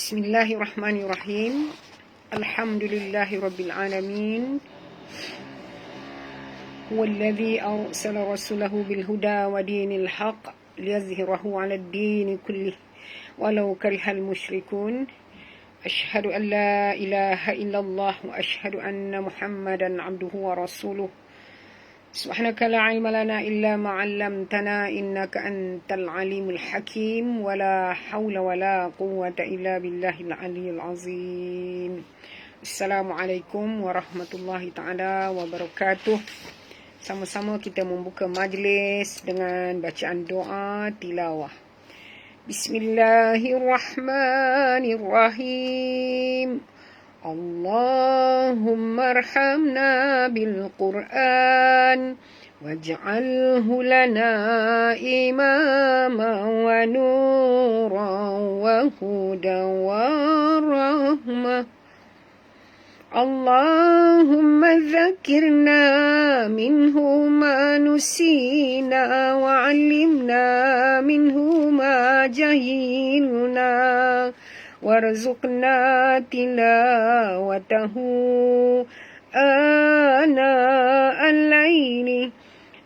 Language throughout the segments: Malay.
Bismillahirrahmanirrahim. Alhamdulillahi rabbil alamin. Huwallazi arsala rasulahu bil huda wa dinil haqq liyazhirahu 'ala ad-din kullih walau karihal musyrikun. Asyhadu an la ilaha illallah wa asyhadu anna Muhammadan 'abduhu wa rasuluh. Subhanaka la ilma lana illa ma 'allamtana innaka antal alimul hakim wa la haula wa la quwwata illa billahil aliyyil azim. Assalamualaikum warahmatullahi taala wabarakatuh. Sama-sama kita membuka majlis dengan bacaan doa tilawah. Bismillahirrahmanirrahim. Allahumma arhamna bil Qur'an waj'alhu lana imama wa nuran wa hudan wa rahmah. Allahumma dzakirna minhu ma nusina wa 'allimna minhu ma jahilna warzuqna tilawatahu ana al-laili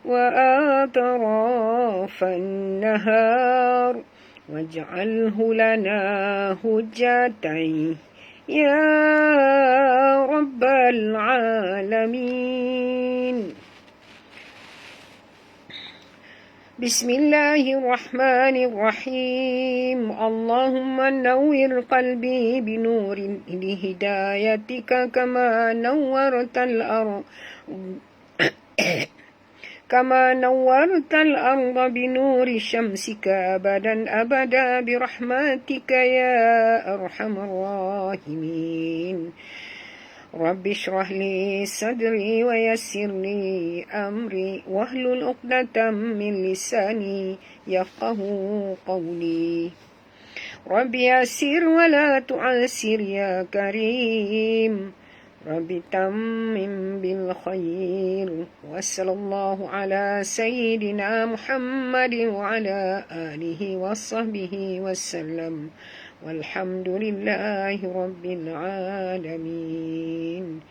wa atrafan nahar waj'alhu lana hujjatan ya rabbal alamin. Bismillahirrahmanirrahim. Allahumma nawwir qalbi binurin hidayatika kama nawwartal arda binuri syamsika abadan abada birahmatika ya arhamar rahimin. Rabbi shrah li sadri wa yassir li amri wahlul 'uqdatam min lisani yafqahu qawli. Rabbi yassir wa la tu'assir ya karim. Rabbi tammim bil khair. Wa sallallahu ala sayyidina Muhammadin wa ala alihi wa sahbihi wa sallam. Walhamdulillahi rabbil alamin.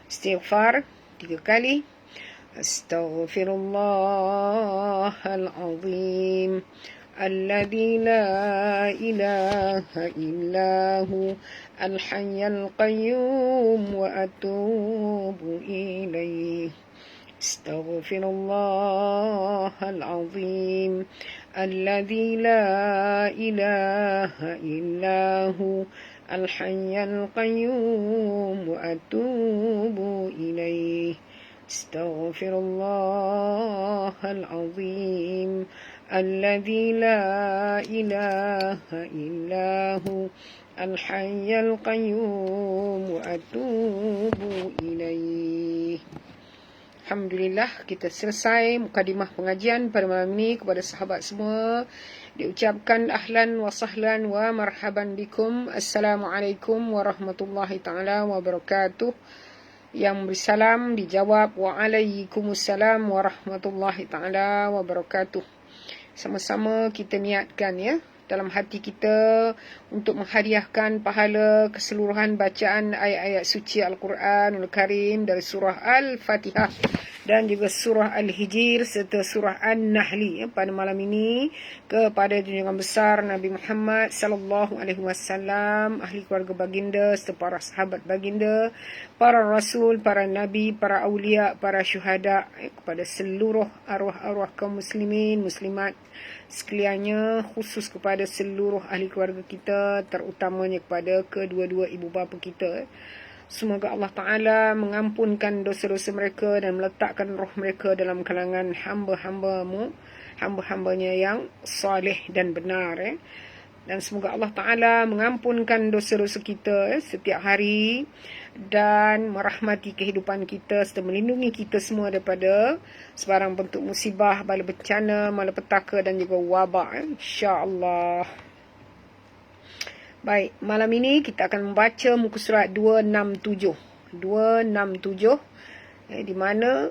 Istighfar 3 kali. Astaghfirullahal azim alladzi la ilaha illahu al-hayyul qayyum wa atubu ilaih. Astaghfirullahal azim الذي لا إله إلا هو الحي القيوم وأتوب إليه. استغفر الله العظيم الذي لا إله إلا هو الحي القيوم وأتوب إليه. Alhamdulillah, kita selesai mukadimah pengajian pada malam ini. Kepada sahabat semua diucapkan ahlan wa sahlan wa marhaban bikum. Assalamualaikum warahmatullahi ta'ala wabarakatuh. Yang beri salam dijawab waalaikumsalam warahmatullahi ta'ala wabarakatuh. Sama-sama kita niatkan ya dalam hati kita untuk menghadiahkan pahala keseluruhan bacaan ayat-ayat suci Al-Quranul Karim dari surah Al-Fatihah dan juga surah Al-Hijr serta surah An-Nahli pada malam ini kepada junjungan besar Nabi Muhammad sallallahu alaihi wasallam, ahli keluarga baginda serta para sahabat baginda, para rasul, para nabi, para aulia, para syuhada, kepada seluruh arwah-arwah kaum muslimin muslimat sekaliannya, khusus kepada seluruh ahli keluarga kita, terutamanya kepada kedua-dua ibu bapa kita. Semoga Allah Ta'ala mengampunkan dosa-dosa mereka dan meletakkan roh mereka dalam kalangan hamba-hambanya yang saleh dan benar. Dan semoga Allah Ta'ala mengampunkan dosa-dosa kita setiap hari dan merahmati kehidupan kita serta melindungi kita semua daripada sebarang bentuk musibah, bala bencana, malapetaka dan juga wabak, insya-Allah. Baik, malam ini kita akan membaca muka surat 267 di mana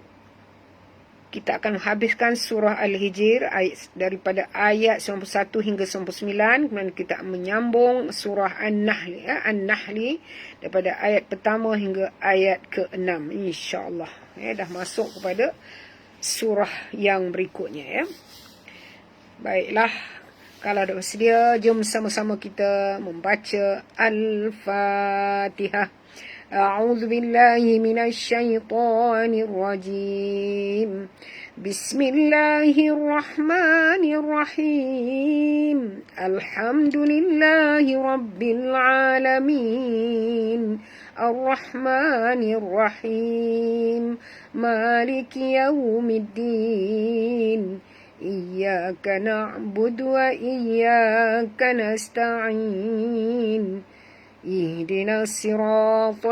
kita akan habiskan surah Al-Hijr daripada ayat 91 hingga 99. Kemudian kita menyambung surah An-Nahl, An-Nahl daripada ayat pertama hingga ayat ke-6, insya-Allah. Dah masuk kepada surah yang berikutnya. Baiklah, kalau dah bersedia, jom sama-sama kita membaca Al-Fatihah. أعوذ بالله من الشيطان الرجيم بسم الله الرحمن الرحيم الحمد لله رب العالمين الرحمن الرحيم مالك يوم الدين إياك نعبد وإياك نستعين اهدنا الصراط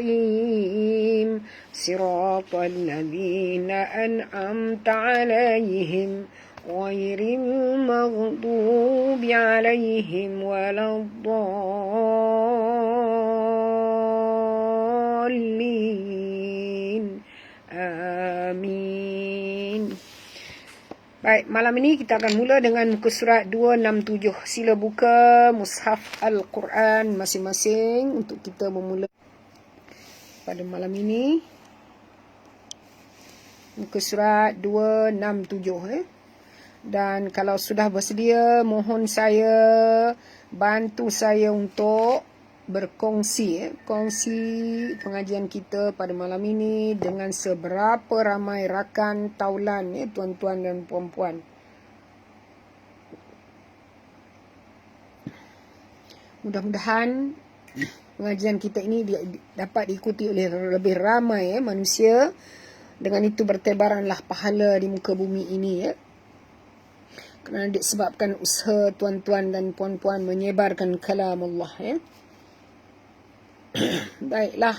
المستقيم صراط الذين أنعمت عليهم غير المغضوب عليهم ولا الضالين آمين. Baik, malam ini kita akan mula dengan muka surat 267. Sila buka mushaf Al-Quran masing-masing untuk kita memula pada malam ini. Muka surat 267. Dan kalau sudah bersedia, mohon saya, bantu saya untuk berkongsi kongsi pengajian kita pada malam ini dengan seberapa ramai rakan taulan, tuan-tuan dan puan-puan. Mudah-mudahan pengajian kita ini dapat diikuti oleh lebih ramai manusia. Dengan itu bertebaranlah pahala di muka bumi ini, kerana disebabkan usaha tuan-tuan dan puan-puan menyebarkan kalam Allah. Baiklah,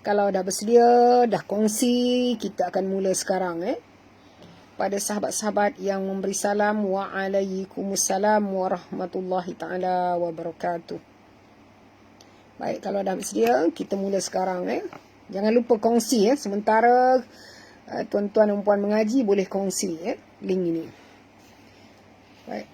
kalau dah bersedia, dah kongsi, kita akan mula sekarang. Pada sahabat-sahabat yang memberi salam, waalaikumsalam warahmatullahi ta'ala wabarakatuh. Baik, kalau dah bersedia, kita mula sekarang. Jangan lupa kongsi. Sementara tuan-tuan dan puan mengaji, boleh kongsi link ini. Baik.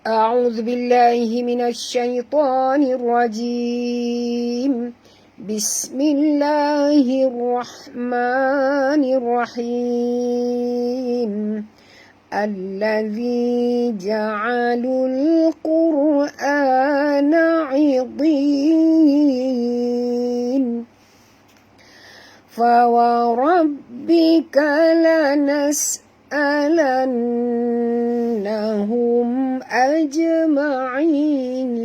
أعوذ بالله من الشيطان الرجيم بسم الله الرحمن الرحيم الذي جعل القرآن عضين فوربك لنسألنهم أجمعين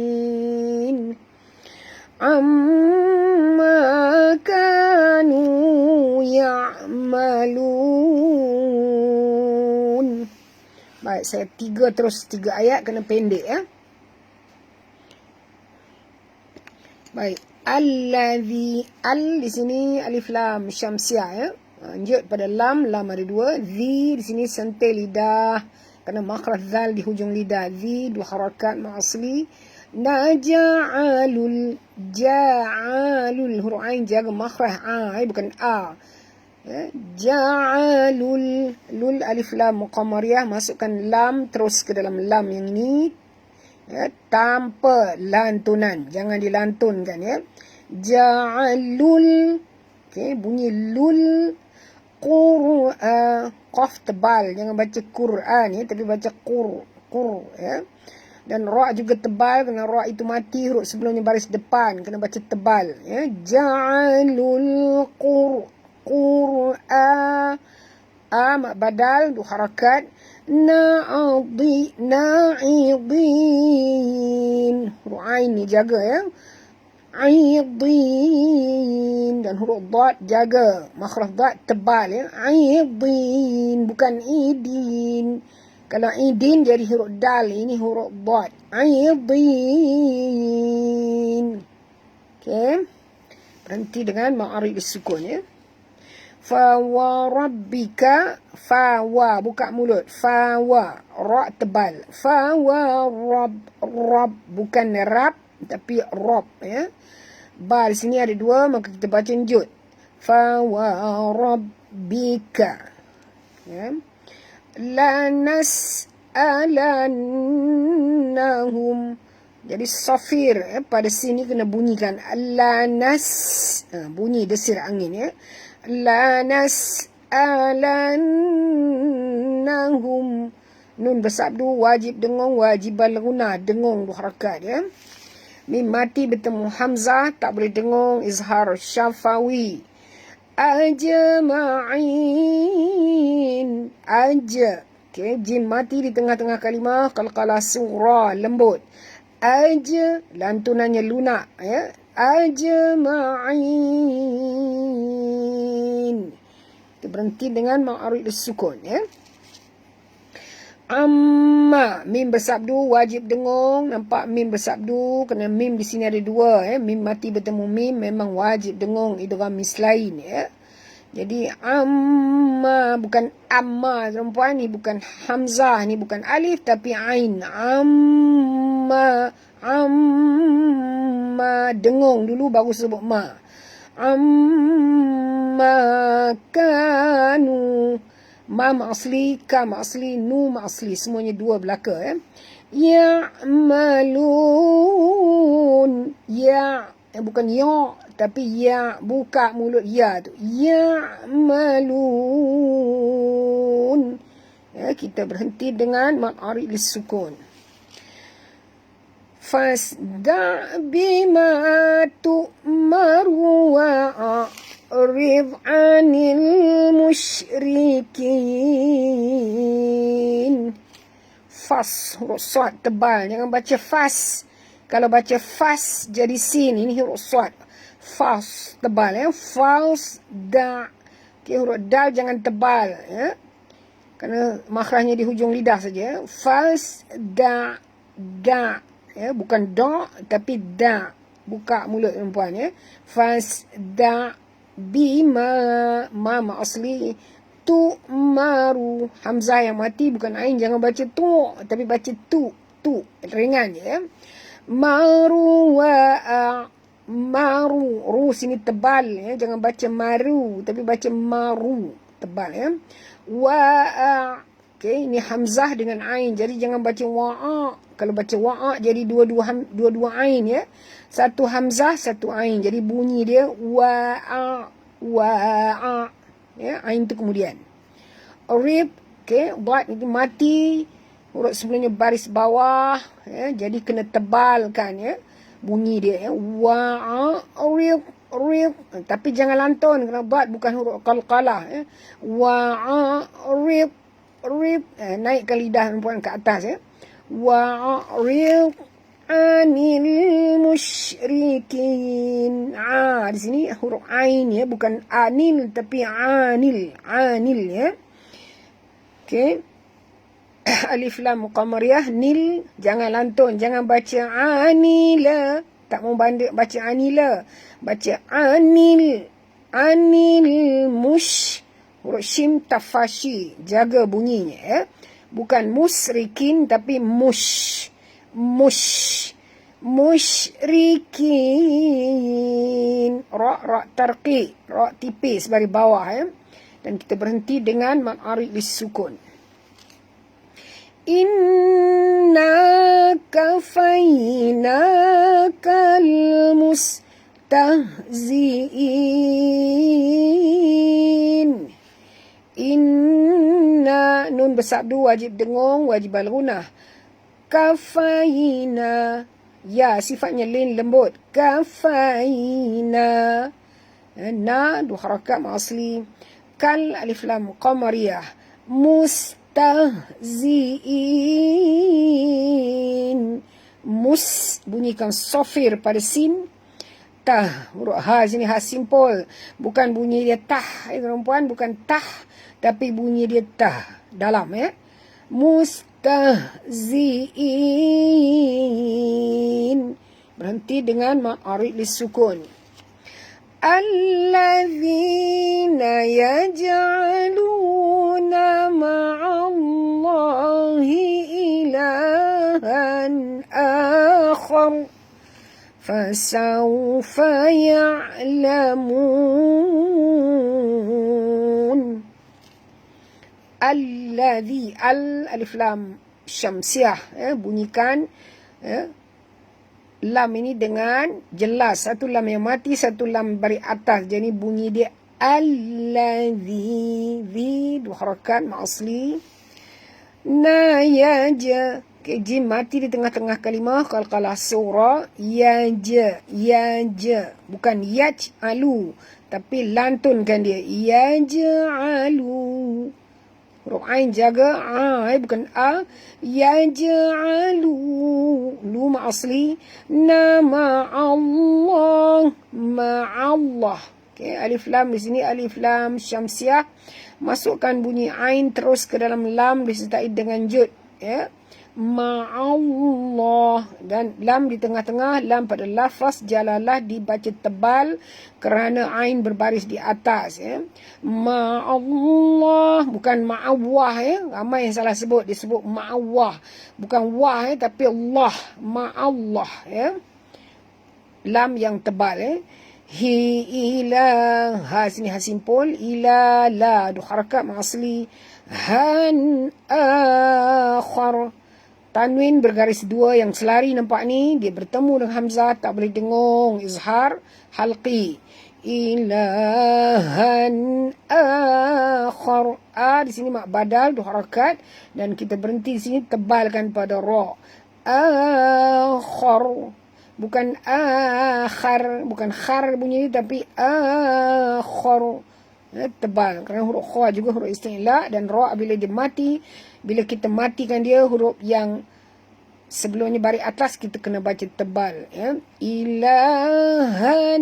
عما كانوا يعملون. Baik, saya terus tiga ayat kena pendek. Baik, allazi, al di sini alif lam syamsiah. Lanjut pada lam ada dua. Zi di sini sentil lidah, kerana makhraj zal di hujung lidah. Zi dua harakat ma'asli. Ja'alul huruf ain jaga makhraj bukan a. Ja'alul lul alif lam muqamariyah, masukkan lam terus ke dalam lam yang ini, tanpa lantunan, jangan dilantunkan. Ja'alul, bunyi lul Qur'an, qaf tebal, jangan baca Quran tapi baca qur. Dan ra juga tebal, kerana ra itu mati huruf sebelumnya baris depan, kena baca tebal. Ja'alul Qur'an, mak badal dua harakat. Na'idin, huruf ain ni jaga. Aidin, dan huruf dad jaga, makhraj dad tebal. Aidin, bukan idin. Kalau idin jadi huruf dal, ini huruf dad. Aidin. Berhenti dengan ma'arif sukun. Fa wa rabbika, fa wa, buka mulut. Fa wa, ra tebal. Fa wa rabb, bukan rab tapi rob. Ba di sini ada dua, maka kita baca njut. Fa wa rabbika. ya. Lanas'alannahum. Jadi safir pada sini kena bunyikan bunyi desir angin ya. Lanas'alannahum. Nun bersabdu wajib dengung, wajib balguna, dengung dua harakat ya. Mim mati bertemu hamzah tak boleh dengung, izhar syafawi. Ajma'in. Okay, jim mati di tengah-tengah kalimah, qalqalah surah lembut. Lantunannya lunak ya. Ajma'in. Kita berhenti dengan ma'arid sukun ya. Amma, mim bersabdu wajib dengung. Nampak mim bersabdu, kena mim di sini ada dua ya. Mim mati bertemu mim memang wajib dengung, idgham mislain ya. Jadi amma, bukan amma perempuan ni, bukan hamzah ni, bukan alif tapi ain. Amma dengung dulu baru sebut ma. Amma kanu. Ma asli, ka asli, nu asli, semuanya dua belaka ya. Ya'malun. Bukan ya, tapi ya, buka mulut ya tu. Ya'malun. Ya, kita berhenti dengan mad arid lisukun. Fasda' bima tu'maru wa'rid 'anil musyrikin. Fas, huruf sad tebal, jangan baca fas. Kalau baca fas jadi sin, ini huruf sad. Fas tebal ya. Fas da. Okay, huruf dal jangan tebal ya. Kerana makhrajnya di hujung lidah saja. Fas da ya, bukan da tapi da. Buka mulut perempuan ya. Fas da bima ma asli tu maru. Hamzah yang mati bukan ain, jangan baca tu tapi baca tu ringan ya. Maru ru sini tebal ya, jangan baca maru tapi baca maru, tebal ya. Okay, ini hamzah dengan ain, jadi jangan baca wa'a. Kalau baca wa'a jadi dua-dua ain ya. Satu hamzah, satu ain, jadi bunyi dia wa'a ya, ain tu kemudian. Rib, okay, buat itu mati, huruf sebelumnya baris bawah ya, jadi kena tebalkan ya bunyi dia ya. Wa'a rib, tapi jangan lantun kerana buat bukan huruf qalqalah ya. Wa'a rib, naikkan lidah perempuan ke atas ya. Wa'rid 'anil musyrikin. Di sini huruf ain ya, bukan anil tapi anil ya. Okey. Alif lam qamariyah, nil, jangan lantun, jangan baca anila, tak mau baca anila, baca anil huruf shim tafashi, jaga bunyinya ya. Bukan musrikin tapi musyrikin. Ra tarqi, ra tipis baris bawah ya. Dan kita berhenti dengan mad arid lisukun. Inna kafainakal mustahzi'in. Inna, nun bersabdu wajib dengung, wajib balgunah. Kafaina, ya sifatnya lin lembut. Kafaina, na dua harakat asli. Kal alif lam qamariyah. Mustahzi'in. Bunyikan sofir pada sin. Tah, huruf ha sini ha simpul, bukan bunyi dia tah perempuan, bukan tah tapi bunyi dia tah dalam ya. Mustahzi'in, berhenti dengan mad arid lisukun. Alladzina yaj'aluna ma'allahi ilahan akhar fasawfa ya'lamun. Alladhi, alif lam syamsiah, bunyikan lam ini dengan jelas. Satu lam yang mati, satu lam baris atas. Jadi bunyi dia alladhi, dua harakat mak asli. Nayaja, jim mati di tengah-tengah kalimah. Qalqalah surah. Yaja, bukan yaj'alu, tapi lantunkan dia. Yaj'alu, huruf ain jaga bukan a. Yaj'alu, lu ma asli. Nama Allah, ma'allah. Okay, alif lam di sini alif lam syamsiah. Masukkan bunyi ain terus ke dalam lam disertai dengan jud, ya. Ma'allah, dan lam di tengah-tengah. Lam pada lafaz jalalah dibaca tebal kerana ain berbaris di atas, ya. Ma'allah, bukan ma'awah, ya. Ramai yang salah sebut, disebut ma'awah, bukan wah, ya, tapi Allah, ma'allah, ya. Lam yang tebal, ya. Hi ila, ha sini ha simpul. Ila la, dua harakat asli. Han akhar, tanwin bergaris dua yang selari nampak ni. Dia bertemu dengan hamzah, tak boleh dengung, izhar halqi. Ilahan akhar, a di sini mak badal, dua harakat, dan kita berhenti di sini tebalkan pada ra. Akhar, bukan akhar, bukan khar bunyi ni, tapi akhar, tebal. Kerana huruf kha juga huruf isti'la, dan ra bila dia mati, bila kita matikan dia, huruf yang sebelumnya baris atas kita kena baca tebal, ya. Ilahan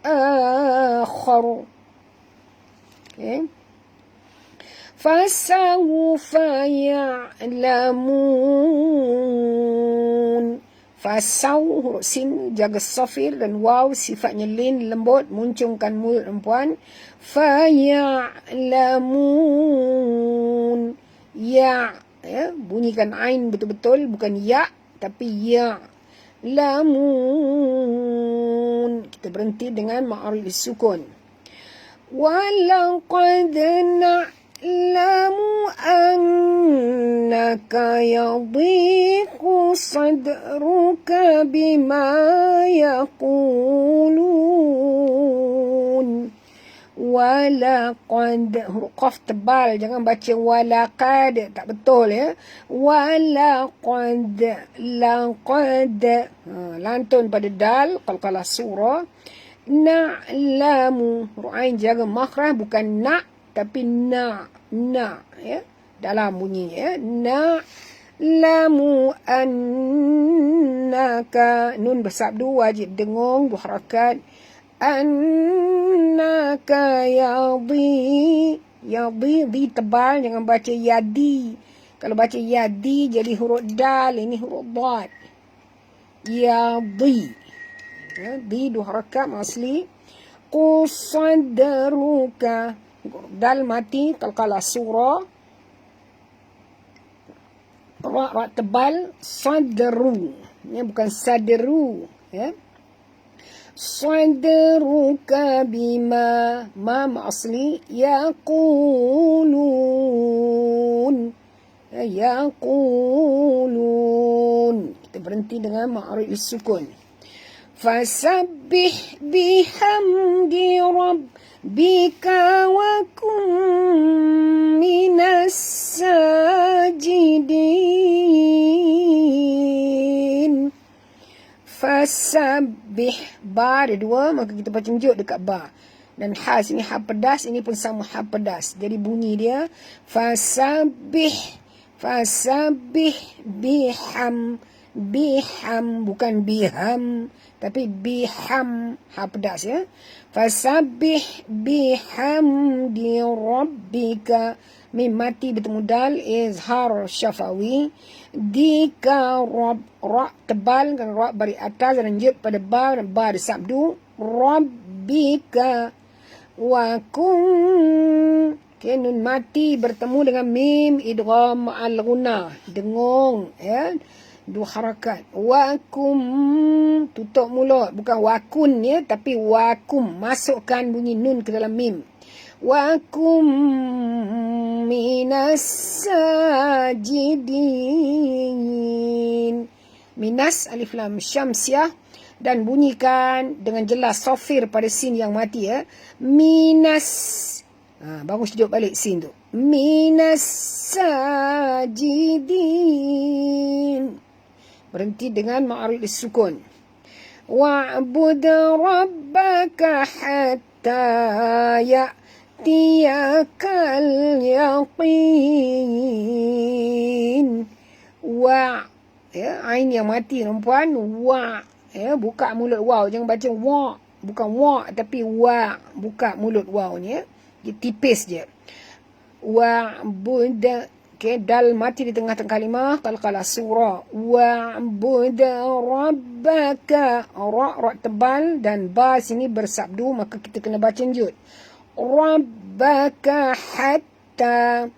akhar, okay. Fasawfa ya'lamun. Fasaw, huruf sin jaga safir, dan waw sifatnya lin, lembut, muncungkan mulut perempuan. Faya'lamun, ya, bunyikan ain betul-betul, bukan ya tapi ya. Lamun, kita berhenti dengan ma'arif sukun. Walaqad na'lamu annaka yadhiqu sadruka bima yaqulun. Walaqad, huruf qaf tebal, jangan baca walaqad, tak betul, ya. Walaqad, laqad, lantun pada dal, qalqalah surah. Na'lamu, huruf ain jaga makhraj, bukan na tapi na, ya, dalam bunyi, ya. Na'lamu annaka, nun bersabdu wajib dengung, dua harakat. Annaka yadi, di tebal, jangan baca yadi. Kalau baca yadi jadi huruf dal, ini huruf dad. Yadi, di dua harakat asli. Qusadaruka, dal mati, qalqalah surah. Ra tebal, sadru, ya, bukan sadru, ya. Sadruka bima, ma asli, yaqulun, yaqulun. Kita berhenti dengan ma'arif sukun. Fasabbih bihamdi rabbika wa kum minas sajidin. Fasabbih, ba ada dua, maka kita baca juk dekat ba. Dan ha sini ha pedas, ini pun sama ha pedas. Jadi bunyi dia fasabbih, biham, bukan biham tapi biham, ha pedas, ya. Fasabbih bihamdi rabbika, mim mati bertemu dal, izhar syafawi. Dika rabb, ra tebal kan, ra baris atas dan jud pada ba, dan ba disabdu. Rabbika wa kum, okay, nun mati bertemu dengan mim, idgham ma'al ghunah, dengung, ya, dua harakat. Wakum, tutup mulut, bukan wakun, ya, tapi wakum, masukkan bunyi nun ke dalam mim. وكن من الساجدين. Minas alif lam syams ya, dan bunyikan dengan jelas sofir pada sin yang mati ya. Minas, bagus duduk balik sin tu. Minas sajidin. Berhenti dengan ma'arid sukun. Wa'bud rabbaka hatta ya'tiyakal yaqin. Wa, ya, ain yang mati perempuan. Wa, ya, buka mulut waw, jangan baca wa, bukan wa tapi wa, buka mulut waw ni ya. Dia tipis je. Wa'bud, okay, dal mati di tengah-tengah kalimah qalqalah surah. Wa'bud rabbaka, ra tebal dan ba sini bersabdu, maka kita kena baca jud. Rabbaka hatta,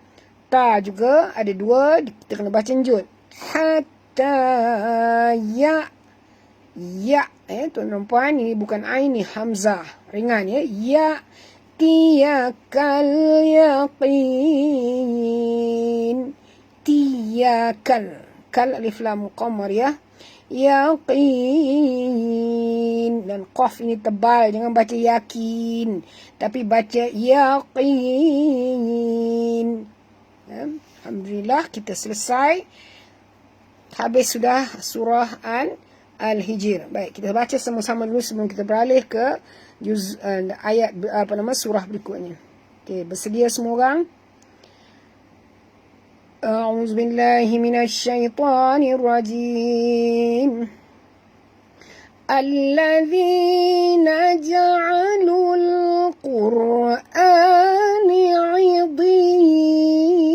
ta juga ada dua, kita kena baca jud. Hatta ya, tuan dan puan, ini bukan ain, ni hamzah ringan ya. Ya tiyakal yaqin. Tiyakal, kal alif lam qamar ya. Yaqin, dan qaf ini tebal, jangan baca yakin tapi baca yaqin. Alhamdulillah kita selesai, habis sudah surah Al-Hijr. Baik, kita baca sama-sama dulu sebelum kita beralih ke ayat surah berikutnya. Okey, bersedia semua orang? A'udzu billahi minasyaitonir rajim. Alladzina ja'alul qur'ani 'idin.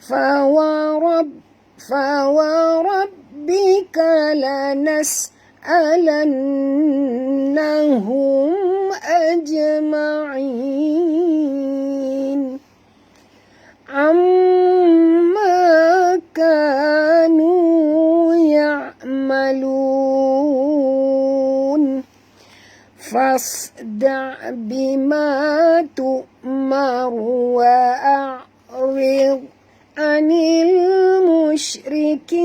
Fawarabbika lanas'alannahum ajma'in amma kanu ya'malun. Fasda' bima tu'mar wa a'rid anil musyrikin.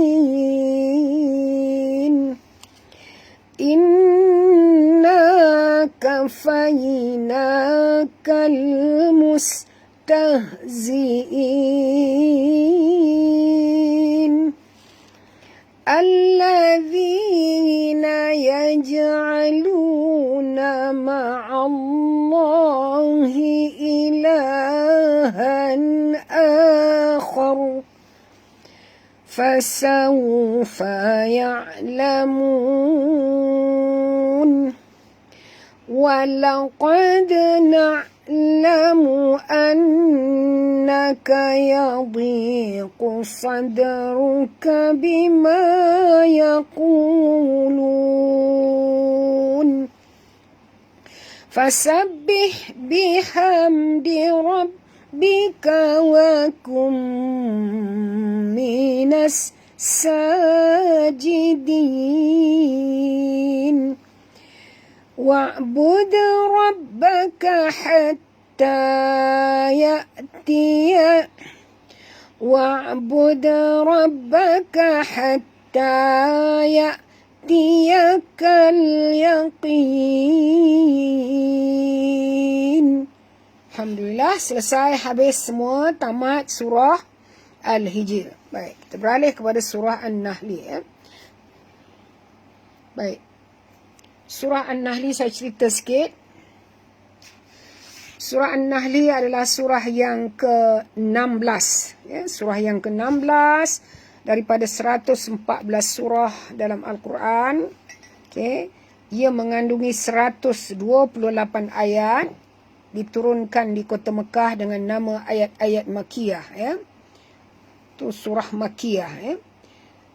Inna kafaynakal mustahzi'in. Alladzina yaj'aluna ma'allahi ilahan akhar. Fasawfa ya'lamun. Walaqad na'lamu annaka yadhiqu sadruka bima yaqulun. Fasabbih bihamdi rabbika wa kum minas sajidin. Wa'bud rabbaka hatta ya'tiya. Wa'bud rabbaka hatta ya'tiyakal yaqin. Alhamdulillah, selesai, habis semua, tamat surah Al-Hijr. Baik, kita beralih kepada surah An-Nahli ya. Baik, surah An-Nahli saya cerita sikit. Surah An-Nahli adalah surah yang ke-16 ya, surah yang ke-16 daripada 114 surah dalam Al-Quran. Okey, ia mengandungi 128 ayat, diturunkan di kota Mekah dengan nama ayat-ayat Makiyah ya. Itu surah Makiyah ya.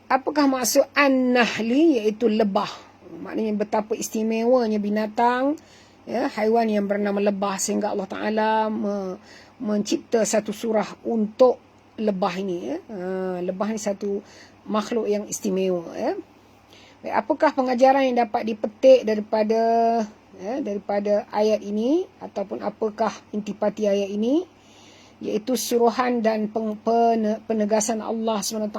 Apakah maksud An-Nahli, iaitu lebah. Maknanya betapa istimewanya binatang ya, haiwan yang bernama lebah, sehingga Allah Ta'ala mencipta satu surah untuk lebah ini ya. Lebah ni satu makhluk yang istimewa ya. Baik, apakah pengajaran yang dapat dipetik daripada daripada ayat ini, ataupun apakah intipati ayat ini, iaitu suruhan dan penegasan Allah SWT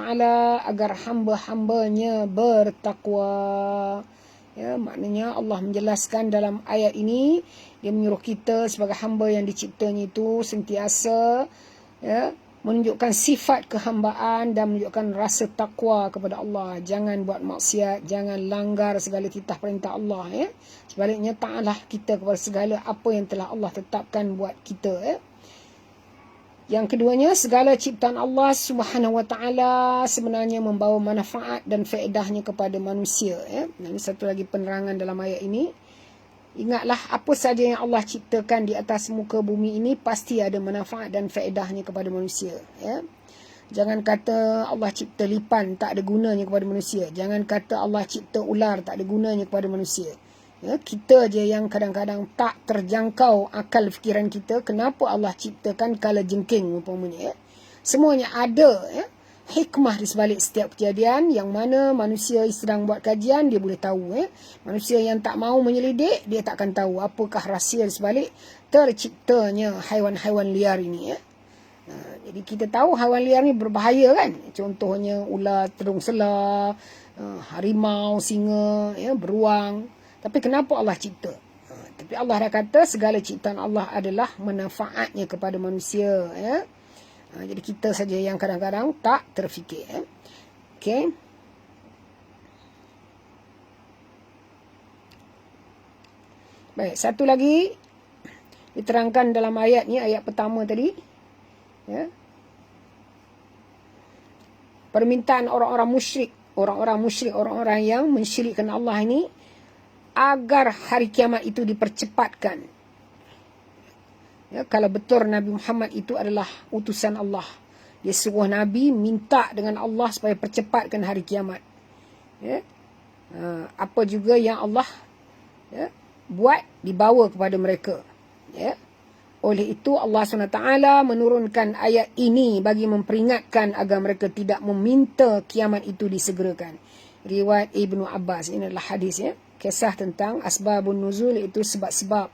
agar hamba-hambanya bertakwa. Maknanya Allah menjelaskan dalam ayat ini, dia menyuruh kita sebagai hamba yang diciptanya itu sentiasa menunjukkan sifat kehambaan dan menunjukkan rasa takwa kepada Allah. Jangan buat maksiat, jangan langgar segala titah perintah Allah. Sebaliknya taatlah kita kepada segala apa yang telah Allah tetapkan buat kita. Yang keduanya, segala ciptaan Allah Subhanahu Wa Taala sebenarnya membawa manfaat dan faedahnya kepada manusia. Ini satu lagi penerangan dalam ayat ini. Ingatlah, apa saja yang Allah ciptakan di atas muka bumi ini pasti ada manfaat dan faedahnya kepada manusia. Jangan kata Allah cipta lipan tak ada gunanya kepada manusia. Jangan kata Allah cipta ular tak ada gunanya kepada manusia. Kita je yang kadang-kadang tak terjangkau akal fikiran kita kenapa Allah ciptakan kala jengking umpamanya. Semuanya ada hikmah di sebalik setiap kejadian, yang mana manusia sedang buat kajian dia boleh tahu. Manusia yang tak mau menyelidik dia tak akan tahu apakah rahsia di sebalik terciptanya haiwan-haiwan liar ini. Jadi kita tahu haiwan liar ni berbahaya kan. Contohnya ular terung sela, harimau, singa, beruang. Tapi kenapa Allah cipta? Tapi Allah dah kata segala ciptaan Allah adalah manfaatnya kepada manusia. Jadi kita saja yang kadang-kadang tak terfikir. Okey. Baik, satu lagi diterangkan dalam ayat ni, ayat pertama tadi. Permintaan orang-orang musyrik, orang-orang yang mensyirikkan Allah ini, agar hari kiamat itu dipercepatkan. Kalau betul Nabi Muhammad itu adalah utusan Allah, dia suruh Nabi minta dengan Allah supaya percepatkan hari kiamat. Apa juga yang Allah buat dibawa kepada mereka. Oleh itu Allah SWT menurunkan ayat ini bagi memperingatkan agar mereka tidak meminta kiamat itu disegerakan. Riwayat Ibnu Abbas, ini adalah hadis. Kisah tentang asbabun nuzul, itu sebab-sebab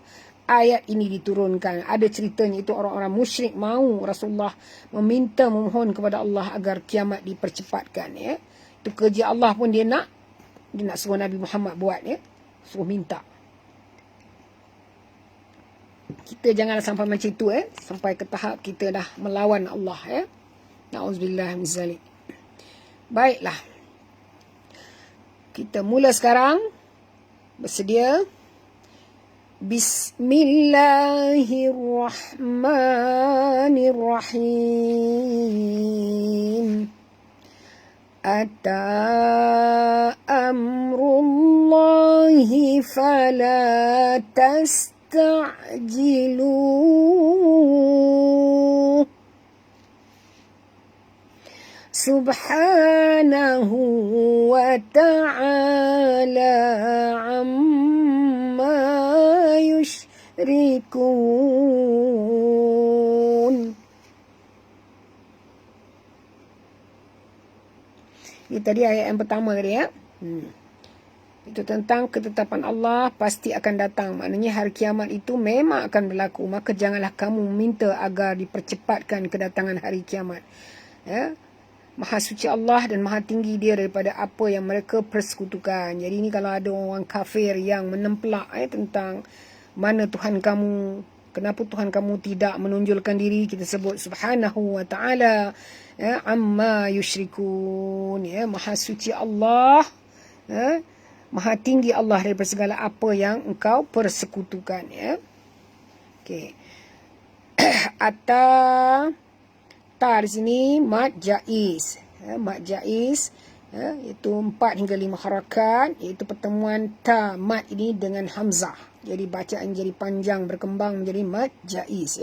ayat ini diturunkan. Ada ceritanya, itu orang-orang musyrik mahu Rasulullah memohon kepada Allah agar kiamat dipercepatkan. Itu kerja Allah pun dia nak suruh Nabi Muhammad buat. Suruh minta. Kita jangan sampai macam itu. Sampai ke tahap kita dah melawan Allah. Na'udzubillah min zalik. Baiklah. Kita mula sekarang. Bersedia? Bismillahirrahmanirrahim. Ata amrullahi fala tasta'jiluh. Subhanahu wa ta'ala amma yushrikun. Ini tadi ayat yang pertama tadi Itu tentang ketetapan Allah pasti akan datang. Maknanya hari kiamat itu memang akan berlaku. Maka janganlah kamu meminta agar dipercepatkan kedatangan hari kiamat. Maha suci Allah dan maha tinggi dia daripada apa yang mereka persekutukan. Jadi ini kalau ada orang kafir yang menempelak tentang mana Tuhan kamu, kenapa Tuhan kamu tidak menonjolkan diri, kita sebut subhanahu wa ta'ala amma yushrikun. Maha suci Allah, maha tinggi Allah daripada segala apa yang engkau persekutukan. Okey. Ta di sini mad jaiz. Mad jaiz iaitu 4 hingga 5 harakat, iaitu pertemuan ta mad ini dengan hamzah. Jadi bacaan jadi panjang berkembang menjadi mad jaiz.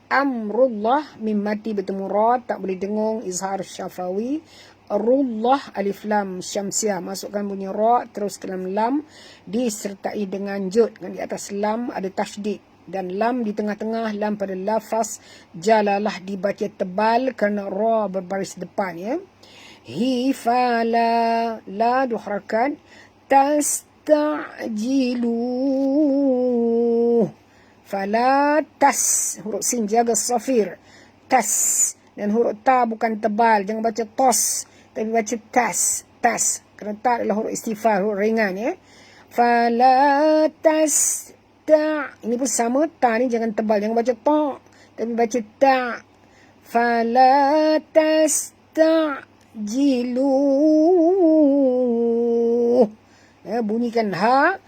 Amrullah mim mati bertemu ra, tak boleh dengung, izhar syafawi. Arullah alif lam syamsiah, masukkan bunyi ra terus ke dalam lam disertai dengan jud, kan di atas lam ada tasydid. Dan lam di tengah-tengah, lam pada lafaz jalalah dibaca tebal kerana ra berbaris depan. Hi fa la dua harakat, tasta'jiluh. Fala tas, huruf sin jaga safir. Tas. Dan huruf ta bukan tebal, jangan baca tos, tapi baca tas. Tas. Kerana ta adalah huruf istifal, huruf ringan ya. Fala tas ta. Ini pun sama, ta ni jangan tebal, jangan baca ta, tapi baca ta. Fala tasta'jiluh. Bunyikan ha,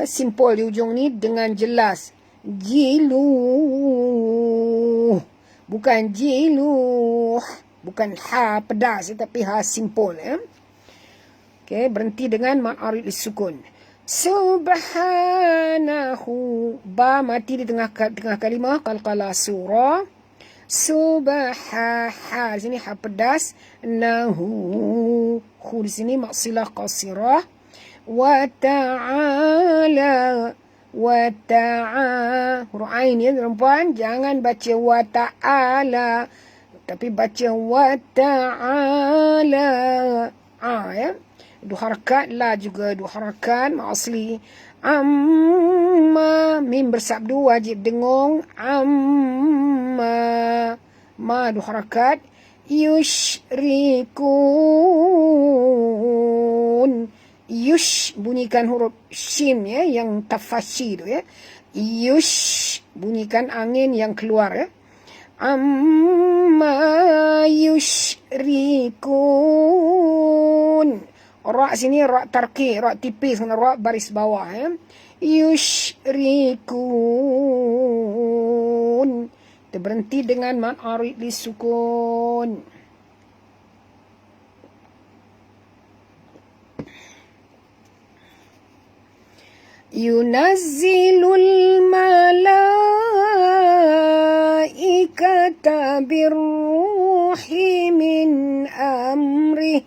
simpul di ujung ni dengan jelas. Jiluh. Bukan jiluh. Bukan ha pedas, tapi ha simpul. Okey, berhenti dengan mad arid disukun. Subhanahu. Ba mati di tengah kalimah. Qalqalah surah. Subha. Di sini ha pedas. Nahu. Hu di sini maksilah qasirah. Wa ta'ala. Wa ta'a. Huruf ain ya perempuan. Jangan baca wa ta'ala, tapi baca wa ta'ala. Ya. Dua harakat. La juga dua harakat. Asli. Amma. Mim bersabdu wajib dengung. Amma. Ma dua harakat. Yushrikun. Yush, bunyikan huruf shin ya, yang tafashi tu ya. Yush, bunyikan angin yang keluar ya. Amma yushrikun. Ra sini ra tarki, ra tipis dengan ra baris bawah ya. Yushrikun. Kita berhenti dengan mad arid disukun. Yunazzilul malaikata birruhi min amrih.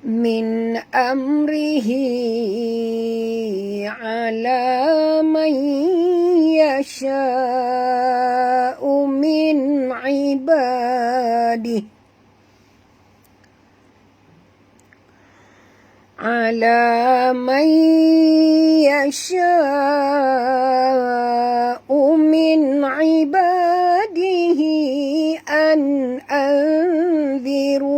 Min amrihi ala man yasha'u min ibadih. Ala man yasha'u min ibadihi an anziru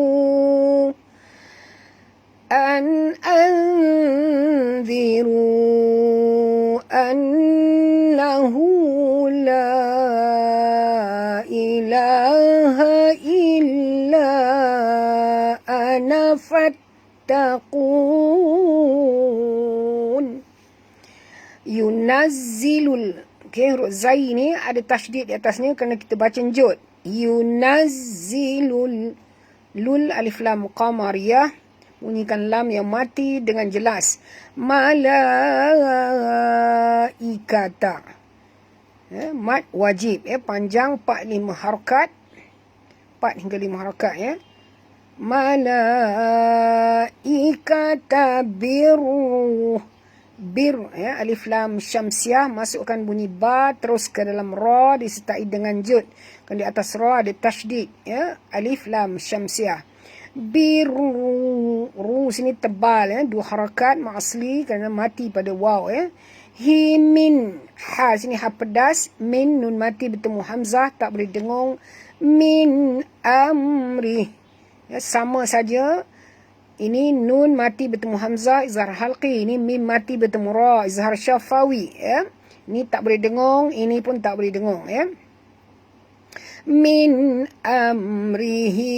annahu la ilaha illa ana fattaqun. Yunazzilul. Okay, huruf zai ni ada tasydid di atasnya kerana kita baca jud. Yunazzilul. Lul alif lam qamariyah. Bunyikan lam yang mati dengan jelas. Malaikata. Mad wajib. Panjang 4-5 harakat. 4 hingga 5 harakat ya. Malaikata biru. Bir ya, alif lam syamsiah, masukkan bunyi ba terus ke dalam ra disertai dengan jud. Kan di atas ra ada tasydid ya, alif lam syamsiah. Biru. Ru sini tebal ya, 2 harakat asli kerana mati pada waw ya. Hi min. Ha sini ha pedas. Min nun mati bertemu hamzah, tak boleh dengung. Min amri. Ya, sama saja. Ini nun mati bertemu hamzah, izhar halqi. Ini mim mati bertemu ra, izhar syafawi. Ya. Ini tak boleh dengung, ini pun tak boleh dengung. Ya. Min amrihi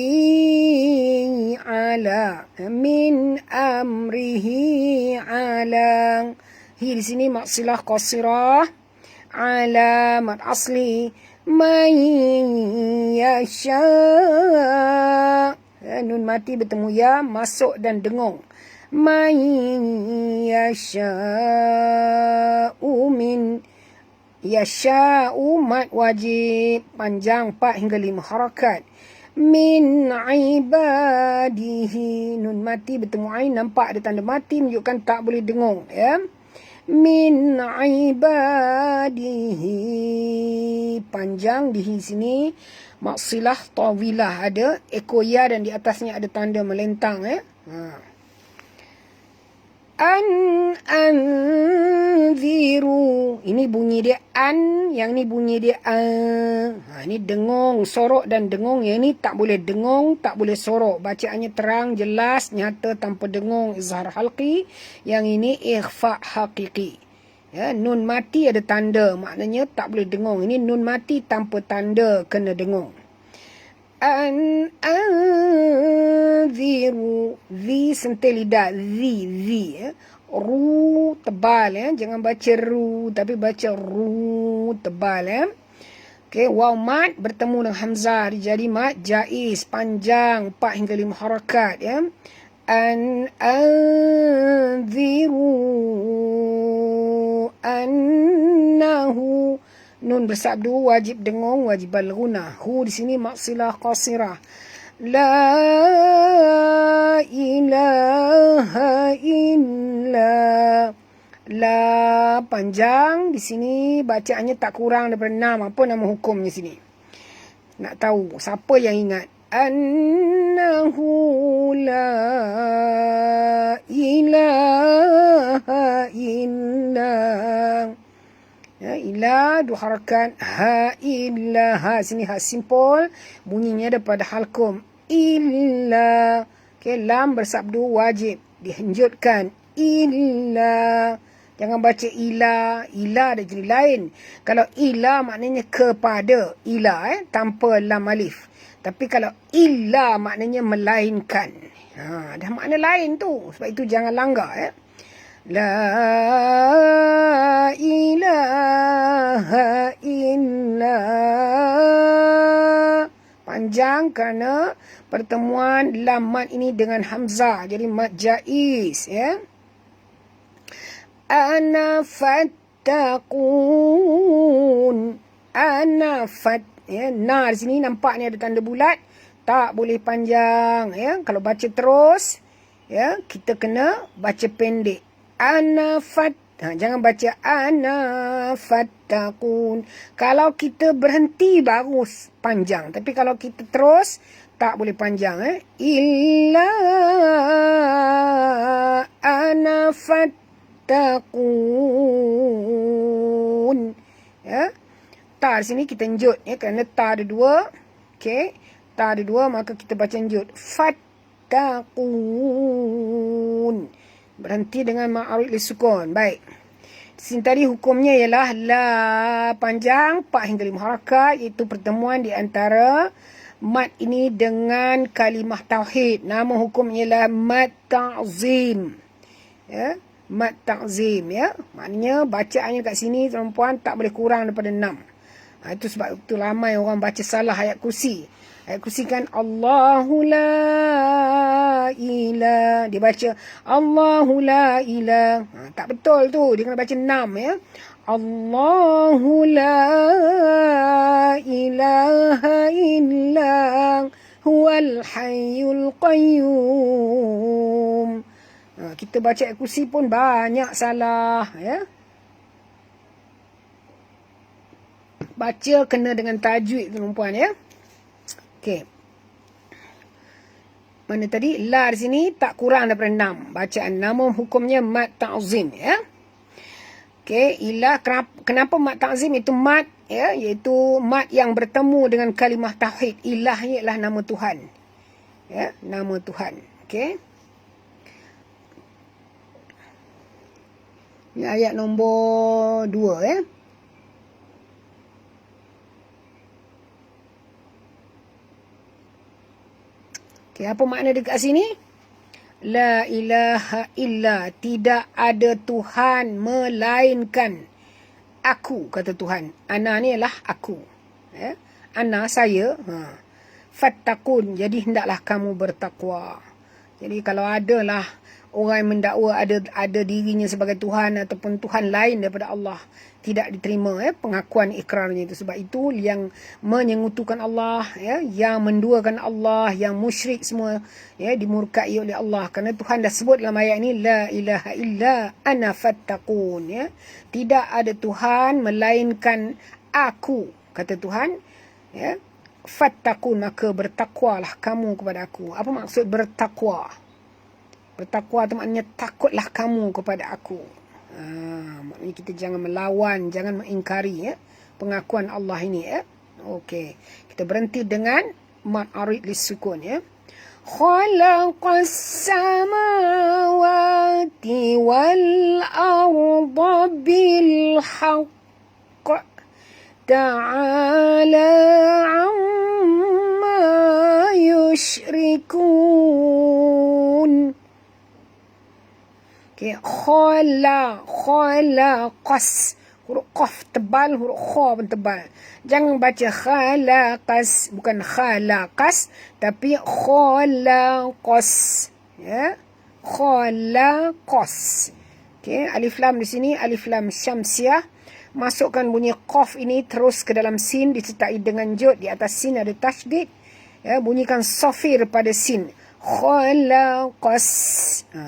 ala. Min amrihi ala. Hi di sini maksilah qasirah. Ala mad asli. Man yasha. Nun mati bertemu ya, masuk dan dengung. Man yasha'u min. Yasha'u mad wajib, panjang 4 hingga 5 harakat. Min ibadihi. Nun mati bertemu ain, nampak ada tanda mati, menunjukkan tak boleh dengung ya. Min ibadihi. Panjang di sini. Maksilah tawilah ada, eko ya dan di atasnya ada tanda melentang ya. An anziru. Ini bunyi dia an, yang ni bunyi dia ini dengung, sorok dan dengung. Yang ni tak boleh dengung, tak boleh sorok. Bacaannya terang, jelas, nyata tanpa dengung, izhar halqi. Yang ini ikhfa hakiki. Ya, nun mati ada tanda, maknanya tak boleh dengung. Ini nun mati tanpa tanda kena dengung. An anziru. Zi sentil lidah, zi ya. Ru tebal ya, jangan baca ru tapi baca ru tebal ya. Okey, waw mat bertemu dengan hamzah jadi mat jaiz panjang 4 hingga 5 harakat ya. An anziru annahu. Nun bersabdu wajib dengung, wajib al-ghunah. Hu di sini maksilah qasirah. La ilaha illa. La panjang di sini bacaannya tak kurang daripada 6. Apa nama hukumnya sini? Nak tahu siapa yang ingat? Annahu la ilaha illa. Ya, ila 2 harakat. Ha illa. Ha sini ha simple. Bunyinya daripada halkum. Illa. Okay, lam bersabdu wajib. Dihenjutkan. Illa. Jangan baca ila. Ila ada jadi lain. Kalau ila maknanya kepada. Ila tanpa lam alif. Tapi kalau illa maknanya melainkan. Dah makna lain tu. Sebab itu jangan langgar La ilaha illa. Panjang kerana pertemuan lam mat ini dengan hamzah. Jadi mat jaiz ya. Ana fattakun. Ana fat ya. Na di sini nampak ni ada tanda bulat. Tak boleh panjang ya. Kalau baca terus ya, kita kena baca pendek. Ana fat. Jangan baca ana fattakun. Kalau kita berhenti baru panjang. Tapi kalau kita terus tak boleh panjang Illa ana fattakun. Ya. Ta di sini kita njut ya, kerana ta ada 2. Okey. Ta ada 2 maka kita baca njut. Fattakun. Berhenti dengan ma'arid li sukun. Baik. Di sini tadi hukumnya ialah la panjang 4 hingga 5 harakat, iaitu pertemuan di antara mat ini dengan kalimah tauhid. Nama hukumnya ialah mat ta'zim. Ya, mat ta'zim ya. Maknanya bacaannya kat sini tuan-puan tak boleh kurang daripada 6. Itu sebab itu ramai orang baca salah ayat kursi. Ayat kursi kan Allahu la ilah. Dia baca Allahu la ilah. Tak betul tu. Dia kena baca 6 ya. Allahu la ilaha illa huwal hayyul qayyum. Kita baca ayat kursi pun banyak salah ya. Baca kena dengan tajwid tuan-puan ya. Okey. Mana tadi? La di sini tak kurang daripada 6. Bacaan nama hukumnya mat ta'zim ya. Okey, ilah kenapa mat ta'zim itu mat ya, iaitu mat yang bertemu dengan kalimah tauhid. Ilah ialah nama Tuhan. Ya, nama Tuhan. Okey. Ini ayat nombor 2 ya. Okay, apa makna dekat sini? La ilaha illa. Tidak ada Tuhan melainkan aku, kata Tuhan. Ana ni adalah aku. Ya? Ana, saya. Fattakun. Jadi hendaklah kamu bertakwa. Jadi kalau adalah orang yang mendakwa ada dirinya sebagai Tuhan ataupun Tuhan lain daripada Allah, tidak diterima pengakuan ikrarnya itu. Sebab itu yang menyengutukan Allah ya, yang menduakan Allah, yang musyrik semua ya, dimurkai oleh Allah. Kerana Tuhan dah sebut dalam ayat ini la ilaha illa ana fattakun ya. Tidak ada Tuhan melainkan aku, kata Tuhan ya. Fattakun, maka bertakwalah kamu kepada aku. Apa maksud bertakwa? Bertakwa tu maknanya takutlah kamu kepada aku. Maknanya kita jangan melawan, jangan mengingkari pengakuan Allah ini. Okey. Kita berhenti dengan mad arid lisukun Khalaqas samawati wal arda bil haqq ta'ala amma yushrikun. Okay. Khalaqas. Huruf qaf tebal, huruf kha pun tebal. Jangan baca khalaqas, bukan khalaqas, tapi khalaqas. Khalaqas. Okay. Alif lam di sini, alif lam syamsiah. Masukkan bunyi qaf ini terus ke dalam sin, disertai dengan jud. Di atas sin ada tasydid. Bunyikan safir pada sin. Khalaqas.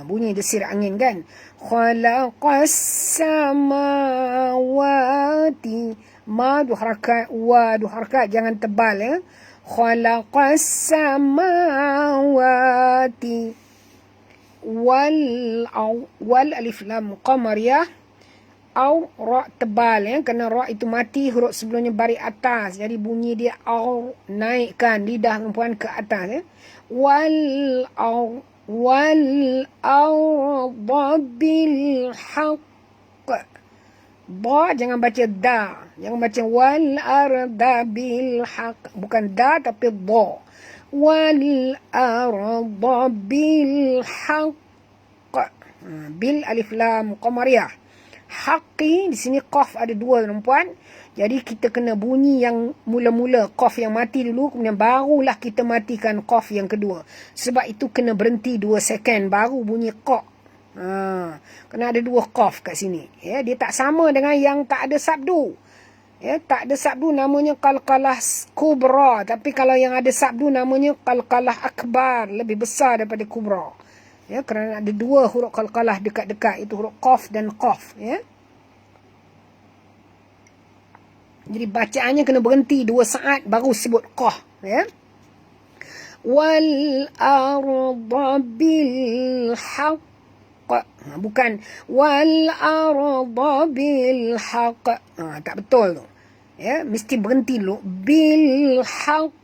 Bunyi desir angin kan. Khalaqas samawati. Ma du harakat, wa du harakat, jangan tebal Khalaqas samawati wal alif lam qamariyah au ra tebal kerana ra itu mati, huruf sebelumnya baris atas, jadi bunyi dia au, naikkan lidah perempuan ke atas wal arda bil haqq. Ba jangan baca da, jangan baca wal arda bil haqq, bukan da tapi ba. Wal arda bil haqq. Bil alif lam qamariyah. Haqqi di sini qaf ada dua perempuan. Jadi kita kena bunyi yang mula-mula qaf yang mati dulu, kemudian barulah kita matikan qaf yang kedua. Sebab itu kena berhenti 2 second baru bunyi qa. Kena ada 2 qaf kat sini. Dia tak sama dengan yang tak ada sabdu. Tak ada sabdu namanya qalqalah kubra, tapi kalau yang ada sabdu namanya qalqalah akbar, lebih besar daripada kubra. Kerana ada 2 huruf qalqalah dekat-dekat, itu huruf qaf dan qaf. Jadi bacaannya kena berhenti 2 saat baru sebut qaf. Wal arda bil haqq. Bukan wal arda bil haqq. Tak betul tu. Mesti berhenti dulu. Bil haqq.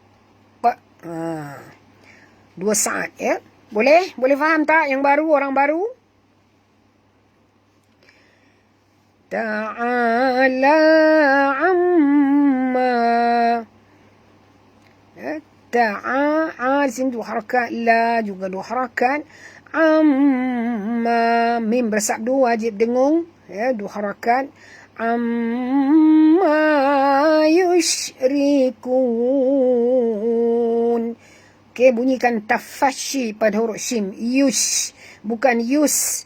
2 saat Boleh? Boleh faham tak yang baru, orang baru? Ta'ala amma. Ta'a di sini 2 harakat, la juga 2 harakat. Amma mim bersabdu wajib dengung 2 harakat. Amma yushrikun. Okey, bunyikan tafashi pada huruf shim. Yush, bukan yus.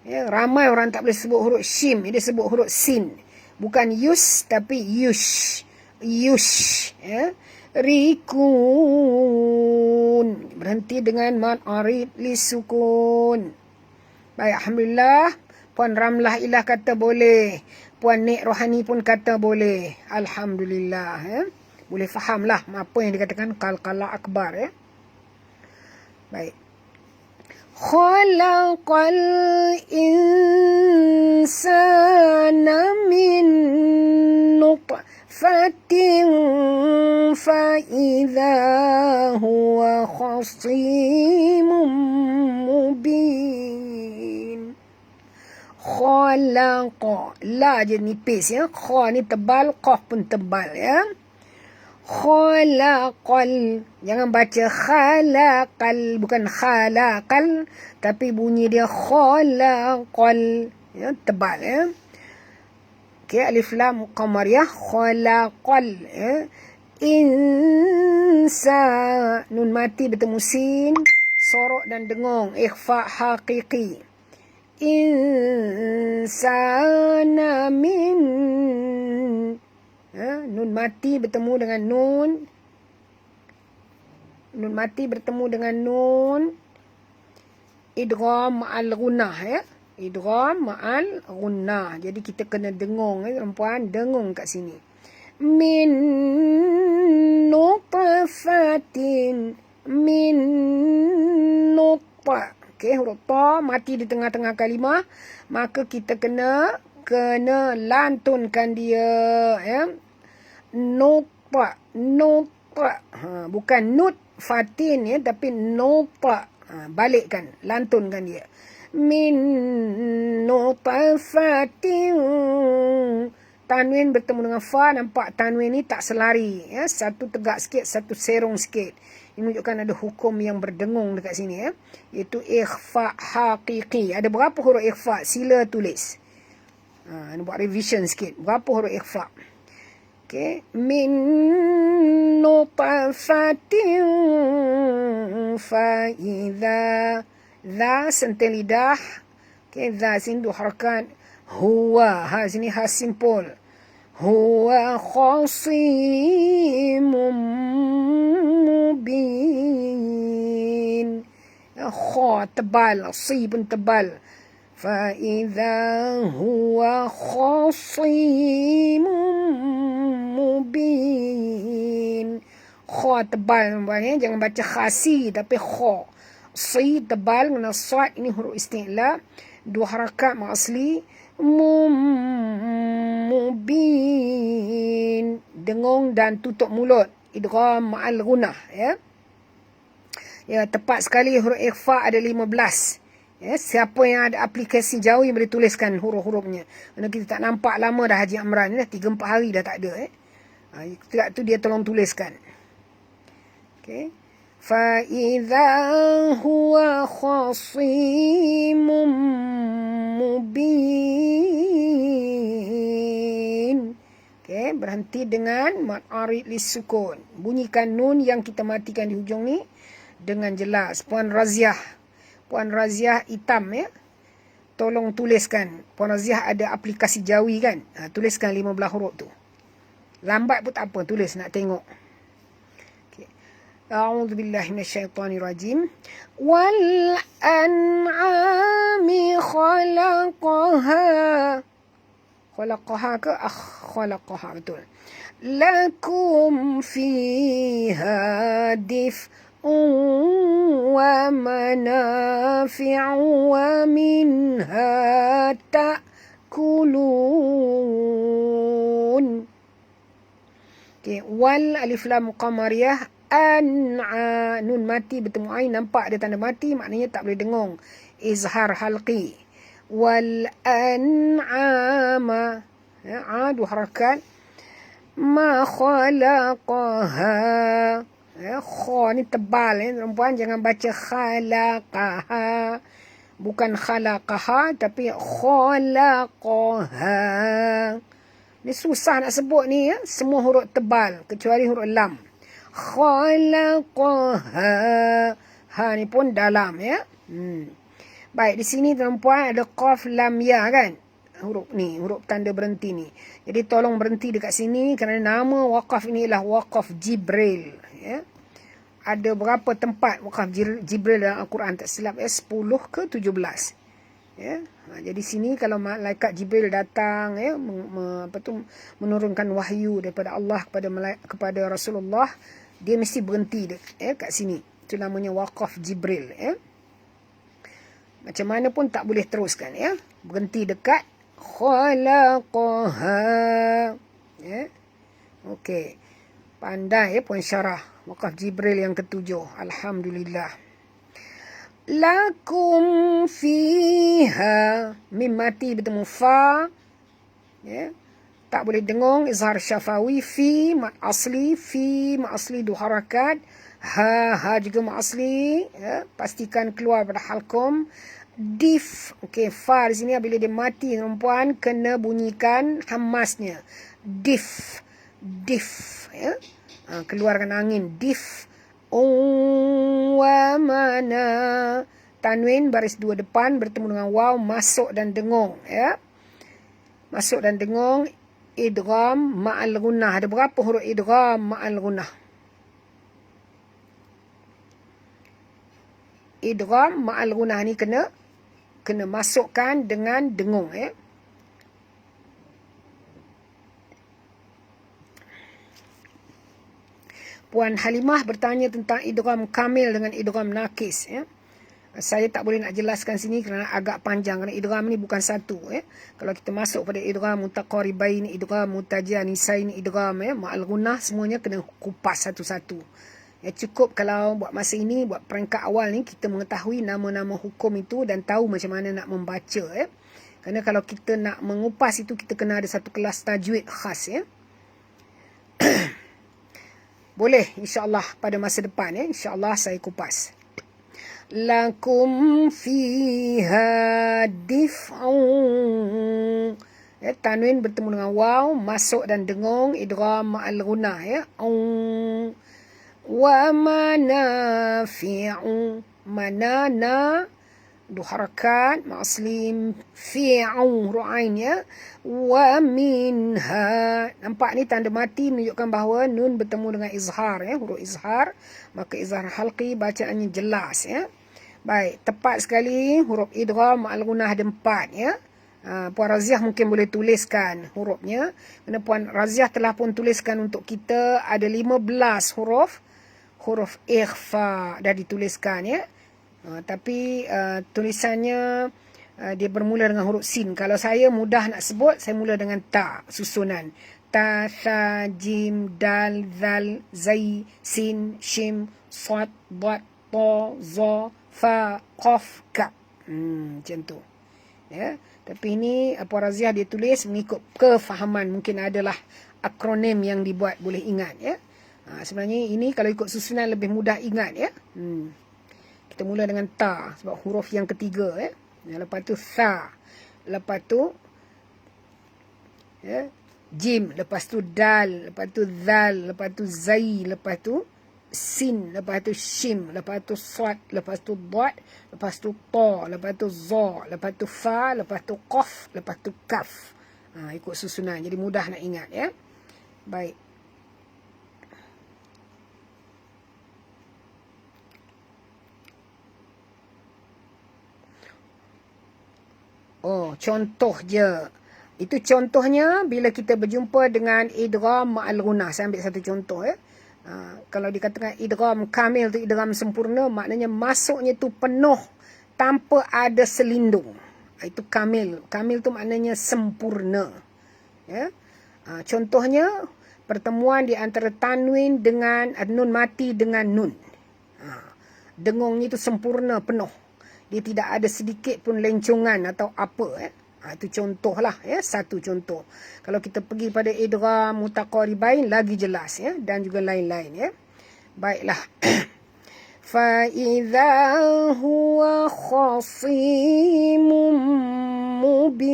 Ramai orang tak boleh sebut huruf shim, dia sebut huruf sin. Bukan yus tapi yush. Yush. Rikun. Berhenti dengan mad arid li sukun. Baik, alhamdulillah. Puan Ramlah Ilah kata boleh. Puan Nek Rohani pun kata boleh. Alhamdulillah. Boleh fahamlah apa yang dikatakan qalqalah akbar. Baik. Khalaqal insana min nutfatin fa idza huwa khasimun mubin. Khalaqa, la je nipis kha ni tebal, qaf pun tebal Khalaqal, jangan baca khalaqal, bukan khalaqal, tapi bunyi dia khalaqal, tebal Okey, alif lam qamariyah, khalaqal insa, nun mati bertemu sin, sorok dan dengung, ikhfa haqiqi. Insana min, nun mati bertemu dengan nun mati bertemu dengan nun, idgham ma'al gunnah idgham ma'al gunnah. Jadi kita kena dengung perempuan, dengung kat sini. Min nutfatin, min nutfah. Okey, huruf ta mati di tengah-tengah kalimah, maka kita kena lantunkan dia, ya. Nota, bukan nut fatin, ya, tapi nota. Balikkan, lantunkan dia. Min nutafatin. Tanwin bertemu dengan fa, nampak tanwin ni tak selari, ya. Satu tegak sikit, satu serong sikit. Ini menunjukkan ada hukum yang berdengung dekat sini, ya. Iaitu ikhfa haqiqi. Ada berapa huruf ikhfa? Sila tulis. Ini buat revision sikit. Berapa huruf ikhfa? Okay. Min nutafatin fa'idha. Dha sentil lidah. Okay. Dha sini 2 harakat. Huwa. Sini ha simple. Huwa khasimun mubin. Kha tebal. Si pun tebal. فَإِذَا هُوَ خَصِيمٌ مُبِينٌ. Kha tebal, ya. Jangan baca khasi, tapi kha. Si tebal, kena sad, ini huruf isti'la. 2 harakat asli. Mubin. Dengung dan tutup mulut. Idgham ma'al gunah, ya. Ya, tepat sekali huruf ikhfa ada 15. Ya, siapa yang ada aplikasi Jawi boleh tuliskan huruf-hurufnya. Kerana kita tak nampak lama dah Haji Amran ni dah 3-4 hari dah tak ada. Ketika tu dia tolong tuliskan. Okey. Fa idza huwa khasimun mubin. Okey, berhenti dengan mad arid lisukun. Bunyikan nun yang kita matikan di hujung ni dengan jelas. Puan Raziah hitam, ya. Tolong tuliskan. Puan Raziah ada aplikasi Jawi kan? Tuliskan 15 huruf tu. Lambat pun tak apa, tulis nak tengok. Okay. A'udzubillahi minasyaitonirrajim. Wal an'ami khalaqaha. Khalaqaha ke? Khalaqaha, betul. Lakum fiha wa manafi'u wa minha ta'kulun. Okay. Wal alif lam qamariyah. An'a nun mati bertemu ain, nampak ada tanda mati, maknanya tak boleh dengung. Izhar halqi. Wal an'ama, ya, 2 harakat. Ma khalaqaha. Kha ni tebal, ya. Perempuan jangan baca khalaqaha. Bukan khalaqaha, tapi khalaqaha. Ni susah nak sebut ni, ya. Semua huruf tebal, kecuali huruf lam. Khalaqaha. Ha ni pun dalam, ya. Baik, di sini perempuan ada qaf lam ya kan. Huruf ni, huruf tanda berhenti ni. Jadi tolong berhenti dekat sini kerana nama waqaf ini ialah waqaf Jibril, ya. Ada berapa tempat waqaf Jibril dalam Al-Quran tak silap, 10 ke 17, ya. Jadi sini kalau malaikat Jibril datang, ya, menurunkan wahyu daripada Allah kepada Rasulullah, dia mesti berhenti, ya, kat sini. Itu namanya waqaf Jibril, ya. Macam mana pun tak boleh teruskan, ya. Berhenti dekat khalaqaha, ya. Okey. Pandai, ya, Puan Syarah. Waqaf Jibril yang ke-7. Alhamdulillah. Lakum fiha. Mim mati bertemu fa, ya. Tak boleh dengung. Izhar syafawi. Fi mat asli. 2 harakat. Ha juga mat asli, ya. Pastikan keluar pada halqum. Dif. Okey, fa di sini bila dia mati, perempuan kena bunyikan hamasnya. Dif, ya. Keluarkan angin. Dif. Wa mana. Tanwin baris 2 depan bertemu dengan waw, masuk dan dengung, ya. Masuk dan dengung. Idgham ma'al gunnah. Ada berapa huruf idgham ma'al gunnah? Idgham ma'al gunnah ni kena masukkan dengan dengung, ya. Puan Halimah bertanya tentang idgham kamil dengan idgham nakis, ya. Saya tak boleh nak jelaskan sini kerana agak panjang, kerana idgham ni bukan satu. Kalau kita masuk pada idgham mutaqaribain, idgham mutajanisain, idgham ma'al gunnah, semuanya kena kupas satu-satu. Cukup kalau buat masa ini, buat peringkat awal ni, kita mengetahui nama-nama hukum itu dan tahu macam mana nak membaca. Kerana kalau kita nak mengupas itu, kita kena ada satu kelas tajwid khas. Boleh, insyaAllah pada masa depan. InsyaAllah saya kupas. Lakum fiha dif'un. Tanwin bertemu dengan waw, masuk dan dengung, idgham ma'al gunnah. Wa manafi'u, manana, dua harakat, ma'aslim, fi'u, ru'ain wa minha. Nampak ni tanda mati menunjukkan bahawa nun bertemu dengan izhar, huruf izhar, maka izhar halqi bacaannya jelas. Baik, tepat sekali huruf idgham ma'al gunnah ada 4. Puan Raziah mungkin boleh tuliskan hurufnya. Kerana Puan Raziah telah pun tuliskan untuk kita ada 15 huruf ikhfa dah dituliskan. Tapi tulisannya dia bermula dengan huruf sin. Kalau saya mudah nak sebut, saya mula dengan ta, susunan. Ta, tha, jim, dal, zal, zai, sin, shim, sad, dad, ta, za, fa, qaf, kaf. Macam tu. Tapi ini Puan Raziah dia tulis mengikut kefahaman. Mungkin adalah akronim yang dibuat, boleh ingat. Sebenarnya ini kalau ikut susunan lebih mudah ingat. Kita mula dengan ta sebab huruf yang ketiga. Lepas tu tha, lepas tu jim, lepas tu dal, lepas tu zal, lepas tu zai, lepas tu sin, lepas tu shim, lepas tu sad, lepas tu dad, lepas tu ta, lepas tu za, lepas tu fa, lepas tu qaf, lepas tu kaf. Ikut susunan, jadi mudah nak ingat. Baik. Contoh je. Itu contohnya bila kita berjumpa dengan idgham ma'al gunnah. Saya ambil satu contoh. Kalau dikatakan idgham kamil tu idgham sempurna, maknanya masuknya tu penuh tanpa ada selindung. Itu kamil. Kamil tu maknanya sempurna. Contohnya pertemuan di antara tanwin dengan nun mati dengan nun. Dengungnya itu sempurna, penuh. Dia tidak ada sedikit pun lencongan atau apa. Itu contohlah, satu contoh. Kalau kita pergi pada idgham mutaqaribain, lagi jelas, dan juga lain-lain. Baiklah. Fa idza huwa khasimun mubin.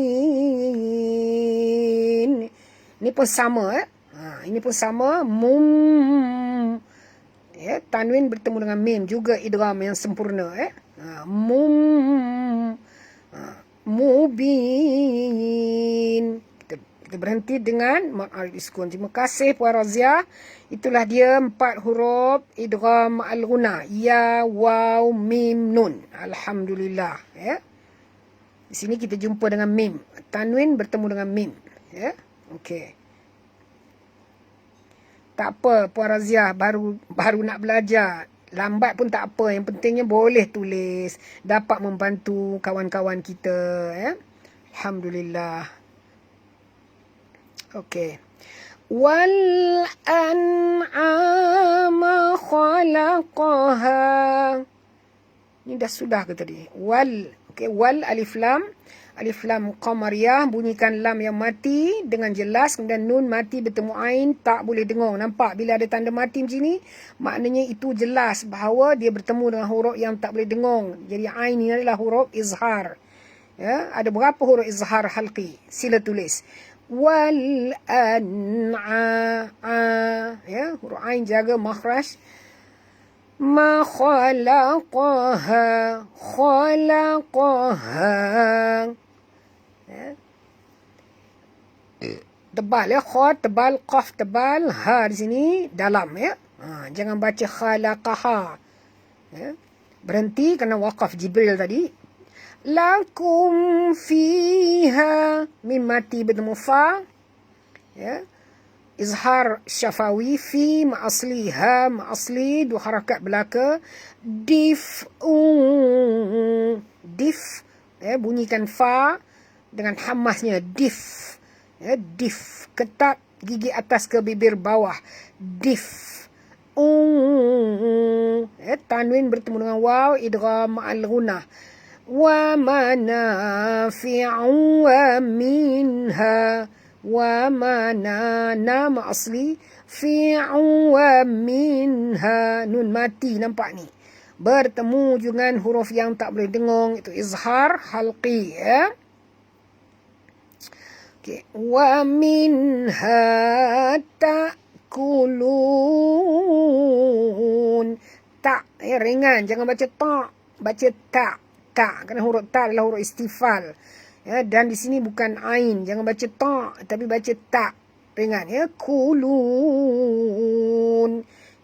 Ini pun sama. Ini pun sama. Tanwin bertemu dengan mim, juga idgham yang sempurna. Mubin. Kita berhenti dengan mad al-iskun. Terima kasih Puan Raziah. Itulah dia 4 huruf idgham al-gunnah. Ya, waw, mim, nun. Alhamdulillah. Di sini kita jumpa dengan mim. Tanwin bertemu dengan mim. Okey. Tak apa Puan Raziah, baru nak belajar. Lambat pun tak apa. Yang pentingnya boleh tulis. Dapat membantu kawan-kawan kita. Alhamdulillah. Okey. Wal an'ama khalaqaha. Ini dah sudah ke tadi? Wal. Okey, wal alif lam. Alif lam qamariyah, bunyikan lam yang mati dengan jelas, kemudian nun mati bertemu ain, tak boleh dengung. Nampak bila ada tanda mati macam ni, maknanya itu jelas bahawa dia bertemu dengan huruf yang tak boleh dengung. Jadi ain ini adalah huruf izhar. Ada berapa huruf izhar halqi? Sila tulis. Wal an'a. Huruf ain jaga makhraj. Ma khalaqaha. Tebal kha tebal, qaf tebal, ha di sini dalam jangan baca khalaqaha. Berhenti kerana waqaf Jibril tadi. Lakum fiha, mim mati bertemu fa. izhar syafawi, fi ma asli, ha ma asli, 2 harakat belaka, dif, bunyikan fa dengan hamasnya, dif, dif, ketat gigi atas ke bibir bawah, dif, tanwin bertemu dengan waw, idgham ma'al ghunah, wa manafi'u wa minha, wa mana, nama asli, fi'u wa minha, nun mati, nampak ni, bertemu dengan huruf yang tak boleh dengung, itu izhar halqi, okay. Wa minha ta'kulun, tak, ringan, jangan baca ta, baca tak, kerana huruf ta adalah huruf istifal, dan di sini bukan ain, jangan baca ta tapi baca tak, ringan, kulun.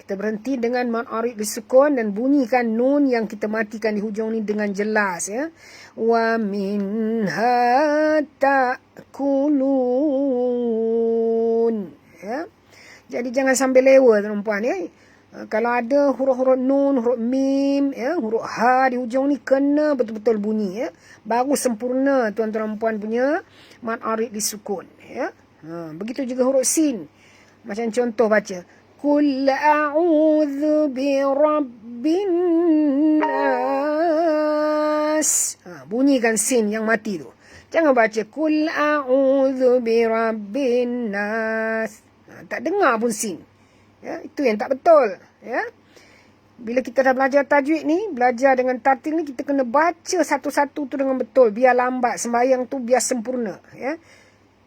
Kita berhenti dengan mad arid disukun dan bunyikan nun yang kita matikan di hujung ni dengan jelas, wa minha ta'kulun, Jadi jangan sambil lewa tuan-puan, kalau ada huruf-huruf nun, huruf mim, huruf ha di hujung ni kena betul-betul bunyi, baru sempurna tuan-tuan puan punya mad arid disukun, begitu juga huruf sin. Macam contoh baca Qul a'udzu bi rabbin nas, bunyikan sin yang mati tu. Jangan baca Qul a'udzu bi rabbin nas, tak dengar pun sin. Itu yang tak betul. Bila kita dah belajar tajwid ni, belajar dengan tartil ni, kita kena baca satu-satu tu dengan betul, biar lambat, sembahyang tu biar sempurna.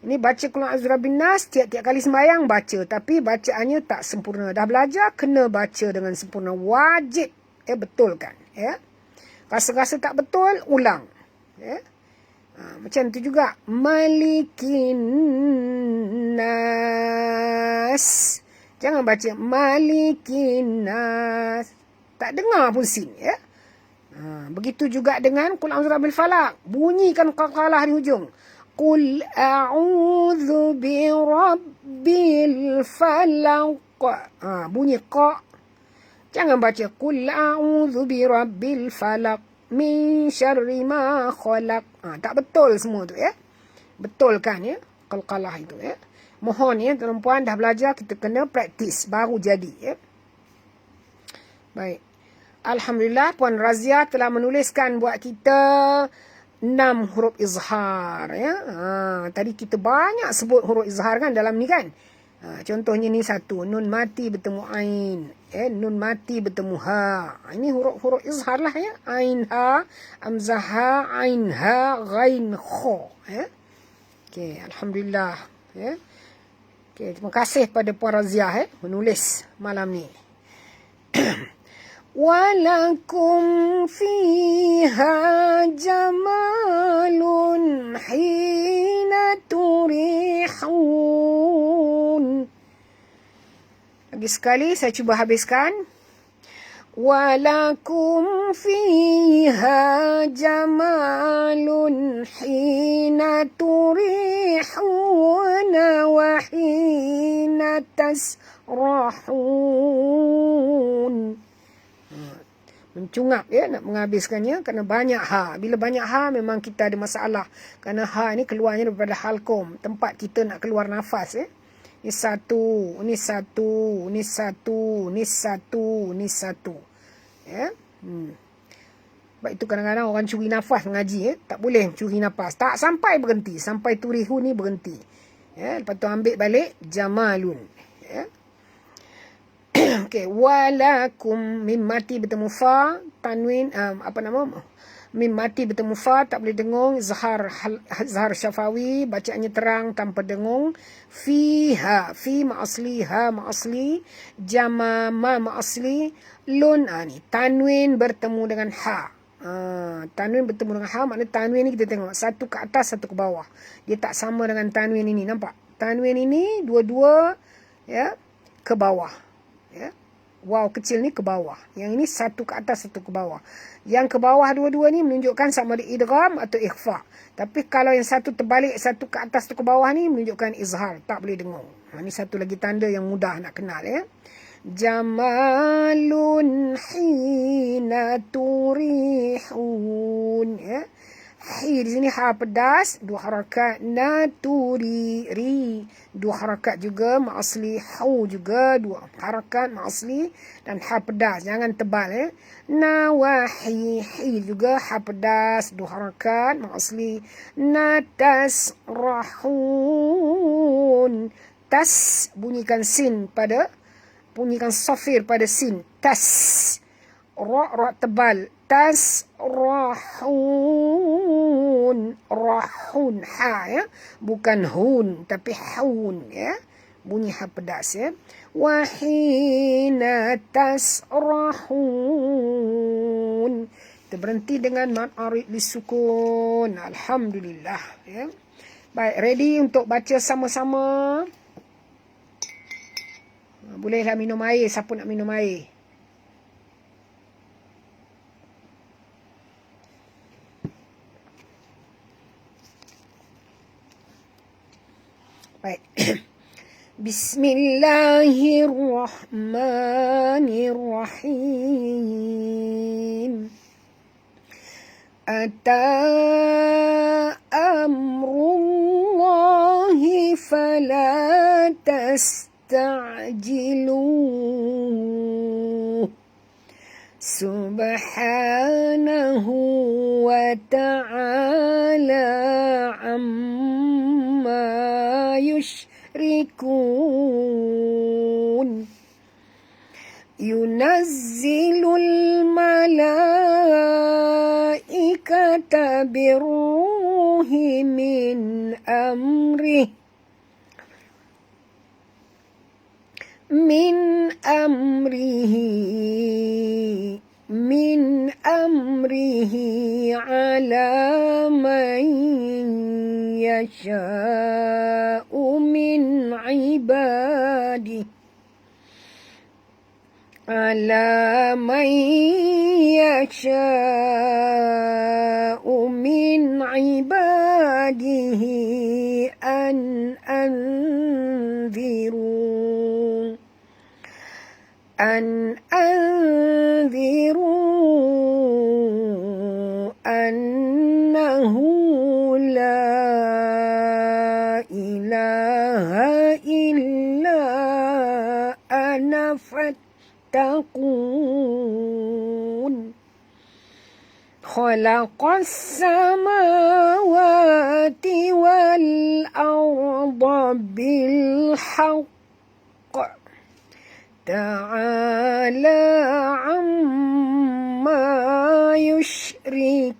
Ini baca Qul a'udzu birabbin nas, tiap-tiap kali sembahyang baca, tapi bacaannya tak sempurna. Dah belajar, kena baca dengan sempurna, wajib betulkan. Rasa-rasa tak betul, ulang. Macam tu juga Malikin nas, jangan baca Malikin nas, tak dengar pun sin, begitu juga dengan Qul a'udzu birabbil falaq, bunyikan qalqalah di hujung. Qul a'udzu birabbil falaq, bunyi qa. Jangan baca Qul a'udzu birabbil falaq min syarri ma khalaq, tak betul semua tu, betulkan qalqalah itu, Mohon tuan-puan dah belajar, kita kena praktis baru jadi, Baik. Alhamdulillah Puan Razia telah menuliskan buat kita 6 huruf izhar, tadi kita banyak sebut huruf izhar kan dalam ni kan. Contohnya ni satu, nun mati bertemu ain, nun mati bertemu ha. Ini huruf-huruf izhar lah, ain ha, hamzah ha, ain ha, ghain kha, Okey, alhamdulillah, Okey, terima kasih pada Puan Razia menulis malam ni. Walakum fiha jamalun hina turihun. Lagi sekali saya cuba habiskan. Walakum fiha jamalun hina turihun wa hina tasrahun. Mencungap nak menghabiskannya kerana banyak ha. Bila banyak ha memang kita ada masalah, kerana ha ni keluarnya daripada halqum, tempat kita nak keluar nafas, Ni satu, ni satu, ni satu, ni satu, ni satu, Sebab itu kadang-kadang orang curi nafas mengaji, tak boleh curi nafas, tak sampai berhenti, sampai turihu ni berhenti, lepas tu ambil balik jamalun, Okey, walakum, mim mati bertemu fa, tanwin, mim mati bertemu fa, tak boleh dengung, zahar syafawi, bacaannya terang tanpa dengung. Fiha, fi ma asli, ha ma asli, jama ma asli, lun, ni tanwin bertemu dengan ha. Tanwin bertemu dengan ha, maknanya tanwin ni kita tengok satu ke atas, satu ke bawah. Dia tak sama dengan tanwin ini, nampak? Tanwin ini dua-dua ke bawah. Waw kecil ni ke bawah. Yang ini satu ke atas, satu ke bawah. Yang ke bawah dua-dua ni menunjukkan sama ada idgham atau ikhfa. Tapi kalau yang satu terbalik, satu ke atas, satu ke bawah ni menunjukkan izhar. Tak boleh dengar. Ini satu lagi tanda yang mudah nak kenal ya. Jamalun hina turihun ya. Hi di sini ha pedas, dua harakat. Naturi ri, dua harakat juga. Ma'asli hu juga, dua harakat ma'asli. Dan ha pedas, jangan tebal ya. Nawahi hi juga ha pedas, dua harakat ma'asli. Natas rahun, tas bunyikan sin pada, bunyikan safir pada sin. Tas ra tebal. Tas rahun, rahun ha ya, bukan hun tapi haun ya, bunyi ha pedas ya. Wahina tasrahun, kita berhenti dengan mad arid lisukun. Alhamdulillah ya. Baik, ready untuk baca sama-sama? Bolehlah minum air, siapa nak minum air? Baik. Bismillahirrahmanirrahim. Ata amrullahi fala tasta'jiluh. Subhanahu wa ta'ala amma yushrikun. Yunazzilul malaikata birruhi min amrih min amrihi ala man yasha'u min ibadihi ala man yasha'u min ibadihi an anziru annahu la ilaha illa ana fattaqun. Khalaqas samawati wal arda bil haqq ta'ala amma yushrikun.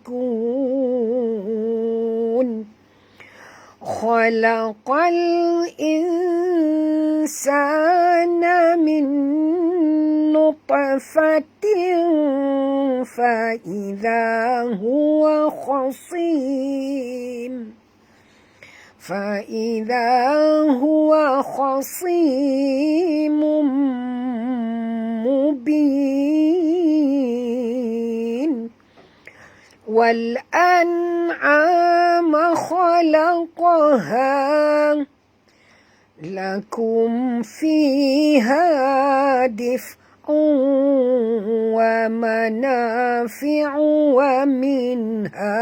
Khalaqal insana min nutfatin fa'idha huwa khasimun mubin. Wal an'ama khalaqaha lakum fiha dif'un wa manafi'u wa minha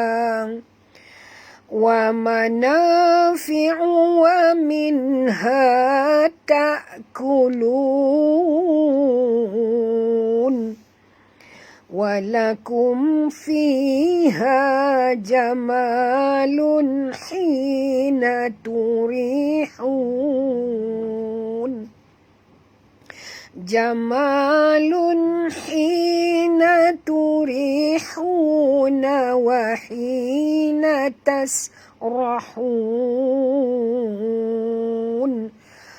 ta'kulun. Walakum fiha jamalun hina turihun. Jamalun hina turihuna wa hina tasrahun.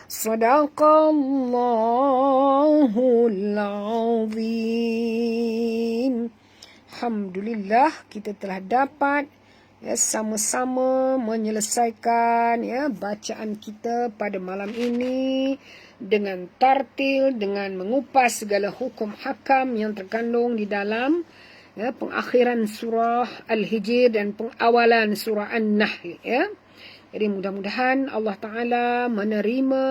Sadaqallahul azim. Alhamdulillah, kita telah dapat ya sama-sama menyelesaikan ya bacaan kita pada malam ini. dengan tartil, dengan mengupas segala hukum hakam yang terkandung di dalam pengakhiran surah Al-Hijr dan pengawalan surah An-Nahl. Jadi mudah-mudahan Allah Ta'ala menerima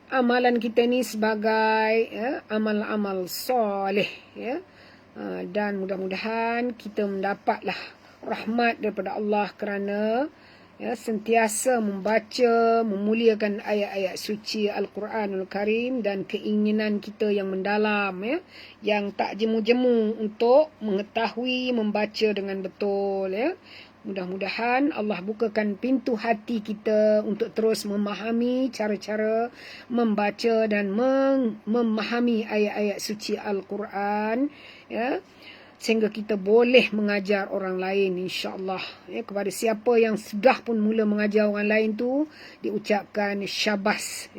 amalan kita ni sebagai amal-amal soleh. Dan mudah-mudahan kita mendapatlah rahmat daripada Allah kerana sentiasa membaca, memuliakan ayat-ayat suci Al-Quranul Karim dan keinginan kita yang mendalam, yang tak jemu-jemu untuk mengetahui, membaca dengan betul. Mudah-mudahan Allah bukakan pintu hati kita untuk terus memahami cara-cara membaca dan memahami ayat-ayat suci Al-Quran, sehingga kita boleh mengajar orang lain, insya-Allah. Kepada siapa yang sudah pun mula mengajar orang lain tu, diucapkan syabas,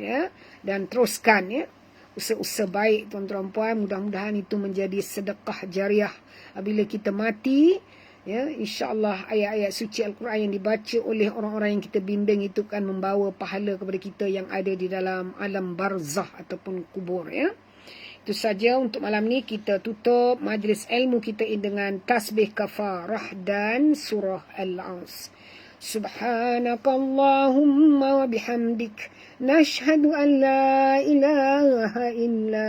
dan teruskan, usaha-usaha baik tuan-tuan puan. Mudah-mudahan itu menjadi sedekah jariah apabila kita mati. InsyaAllah ayat-ayat suci Al-Quran yang dibaca oleh orang-orang yang kita bimbing itu akan membawa pahala kepada kita yang ada di dalam alam barzah ataupun kubur. Itu saja untuk malam ni. Kita tutup majlis ilmu kita dengan tasbih kafarah dan surah Al-As. Subhanakallahumma wa bihamdik, nashhadu an la ilaha illa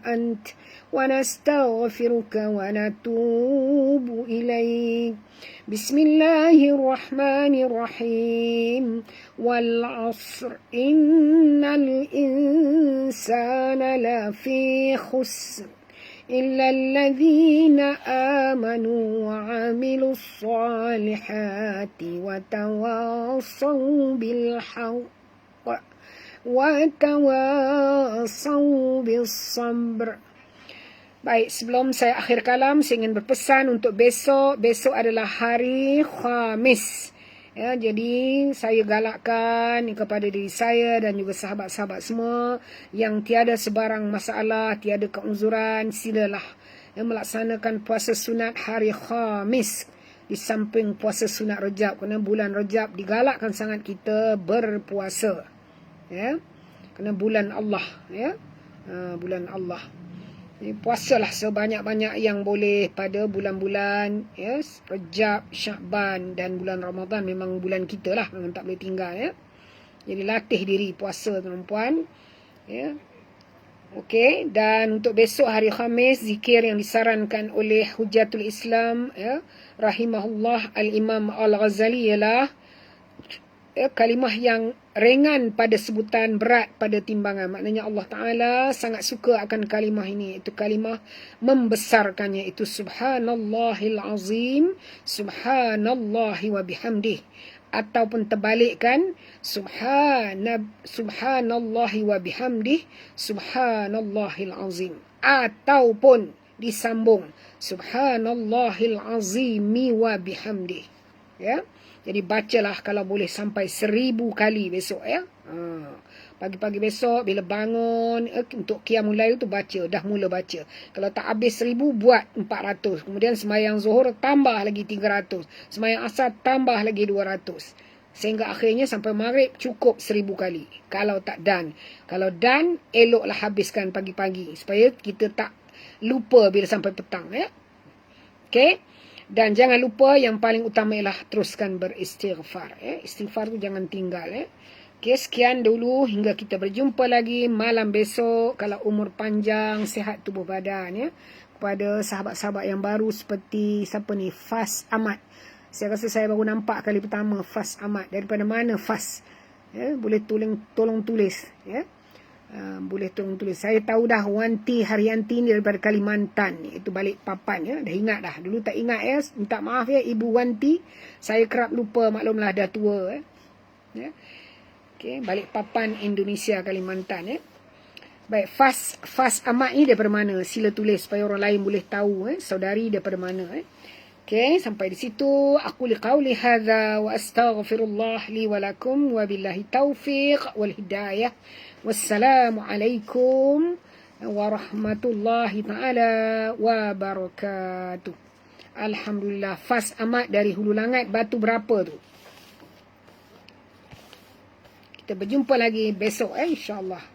ant, wa nastaghfiruka wa natubu ilaik. Bismillahirrahmanirrahim. Wal 'asr, innal insana lafi khusr إلا الذين آمنوا وعملوا الصالحات وتواصوا بالحق وتواصوا بالصبر. Baik, sebelum saya akhir kalam, saya ingin berpesan untuk besok. Besok adalah hari Khamis. Jadi saya galakkan kepada diri saya dan juga sahabat-sahabat semua yang tiada sebarang masalah, tiada keuzuran, silalah melaksanakan puasa sunat hari Khamis di samping puasa sunat Rejab, kerana bulan Rejab digalakkan sangat kita berpuasa, kerana bulan Allah, bulan Allah. Puasalah sebanyak-banyak yang boleh pada bulan-bulan Rejab, Syakban dan bulan Ramadan. Memang bulan kita lah, memang tak boleh tinggal. Jadi latih diri puasa, tuan-puan. Okey, dan untuk besok hari Khamis, zikir yang disarankan oleh Hujatul Islam rahimahullah Al-Imam Al-Ghazali ialah kalimah yang ringan pada sebutan, berat pada timbangan. Maknanya Allah Ta'ala sangat suka akan kalimah ini. Itu kalimah membesarkannya. Itu subhanallahil azim, subhanallahi wa bihamdih. Ataupun terbalikkan, subhanallahi wa bihamdih, subhanallahil azim. Ataupun disambung, subhanallahil azimi wa bihamdih. Jadi bacalah kalau boleh sampai 1000 kali besok. Pagi-pagi besok bila bangun untuk qiyamul lail tu baca, dah mula baca. Kalau tak habis 1000, buat 400. Kemudian sembahyang zuhur tambah lagi 300. Sembahyang asar tambah lagi 200. Sehingga akhirnya sampai maghrib cukup 1000 kali. Kalau tak done. Kalau done, eloklah habiskan pagi-pagi supaya kita tak lupa bila sampai petang. Okey. Dan jangan lupa yang paling utama ialah teruskan beristighfar. Istighfar tu jangan tinggal. Okey, sekian dulu hingga kita berjumpa lagi malam besok. Kalau umur panjang, sihat tubuh badan. Kepada sahabat-sahabat yang baru seperti siapa ni, Fas Ahmad. Saya rasa saya baru nampak kali pertama Fas Ahmad. Daripada mana Fas? Boleh tolong tulis. Boleh tolong tulis. Saya tahu dah Wanti Haryanti ni daripada Kalimantan, itu Balikpapan. Dah ingat dah. Dulu tak ingat. Minta maaf Ibu Wanti. Saya kerap lupa, maklumlah dah tua. Okey, Balikpapan, Indonesia, Kalimantan. Baik, Fas Ahmad ni daripada mana? Sila tulis supaya orang lain boleh tahu saudari daripada mana. Okey, sampai di situ aku liqauli hadza wa astaghfirullah li wa lakum wa billahi taufiq wal hidayah. Wassalamualaikum warahmatullahi taala wabarakatuh. Alhamdulillah. Fas Ahmad dari Hulu Langat, batu berapa tu? Kita kita berjumpa lagi besok insya-Allah.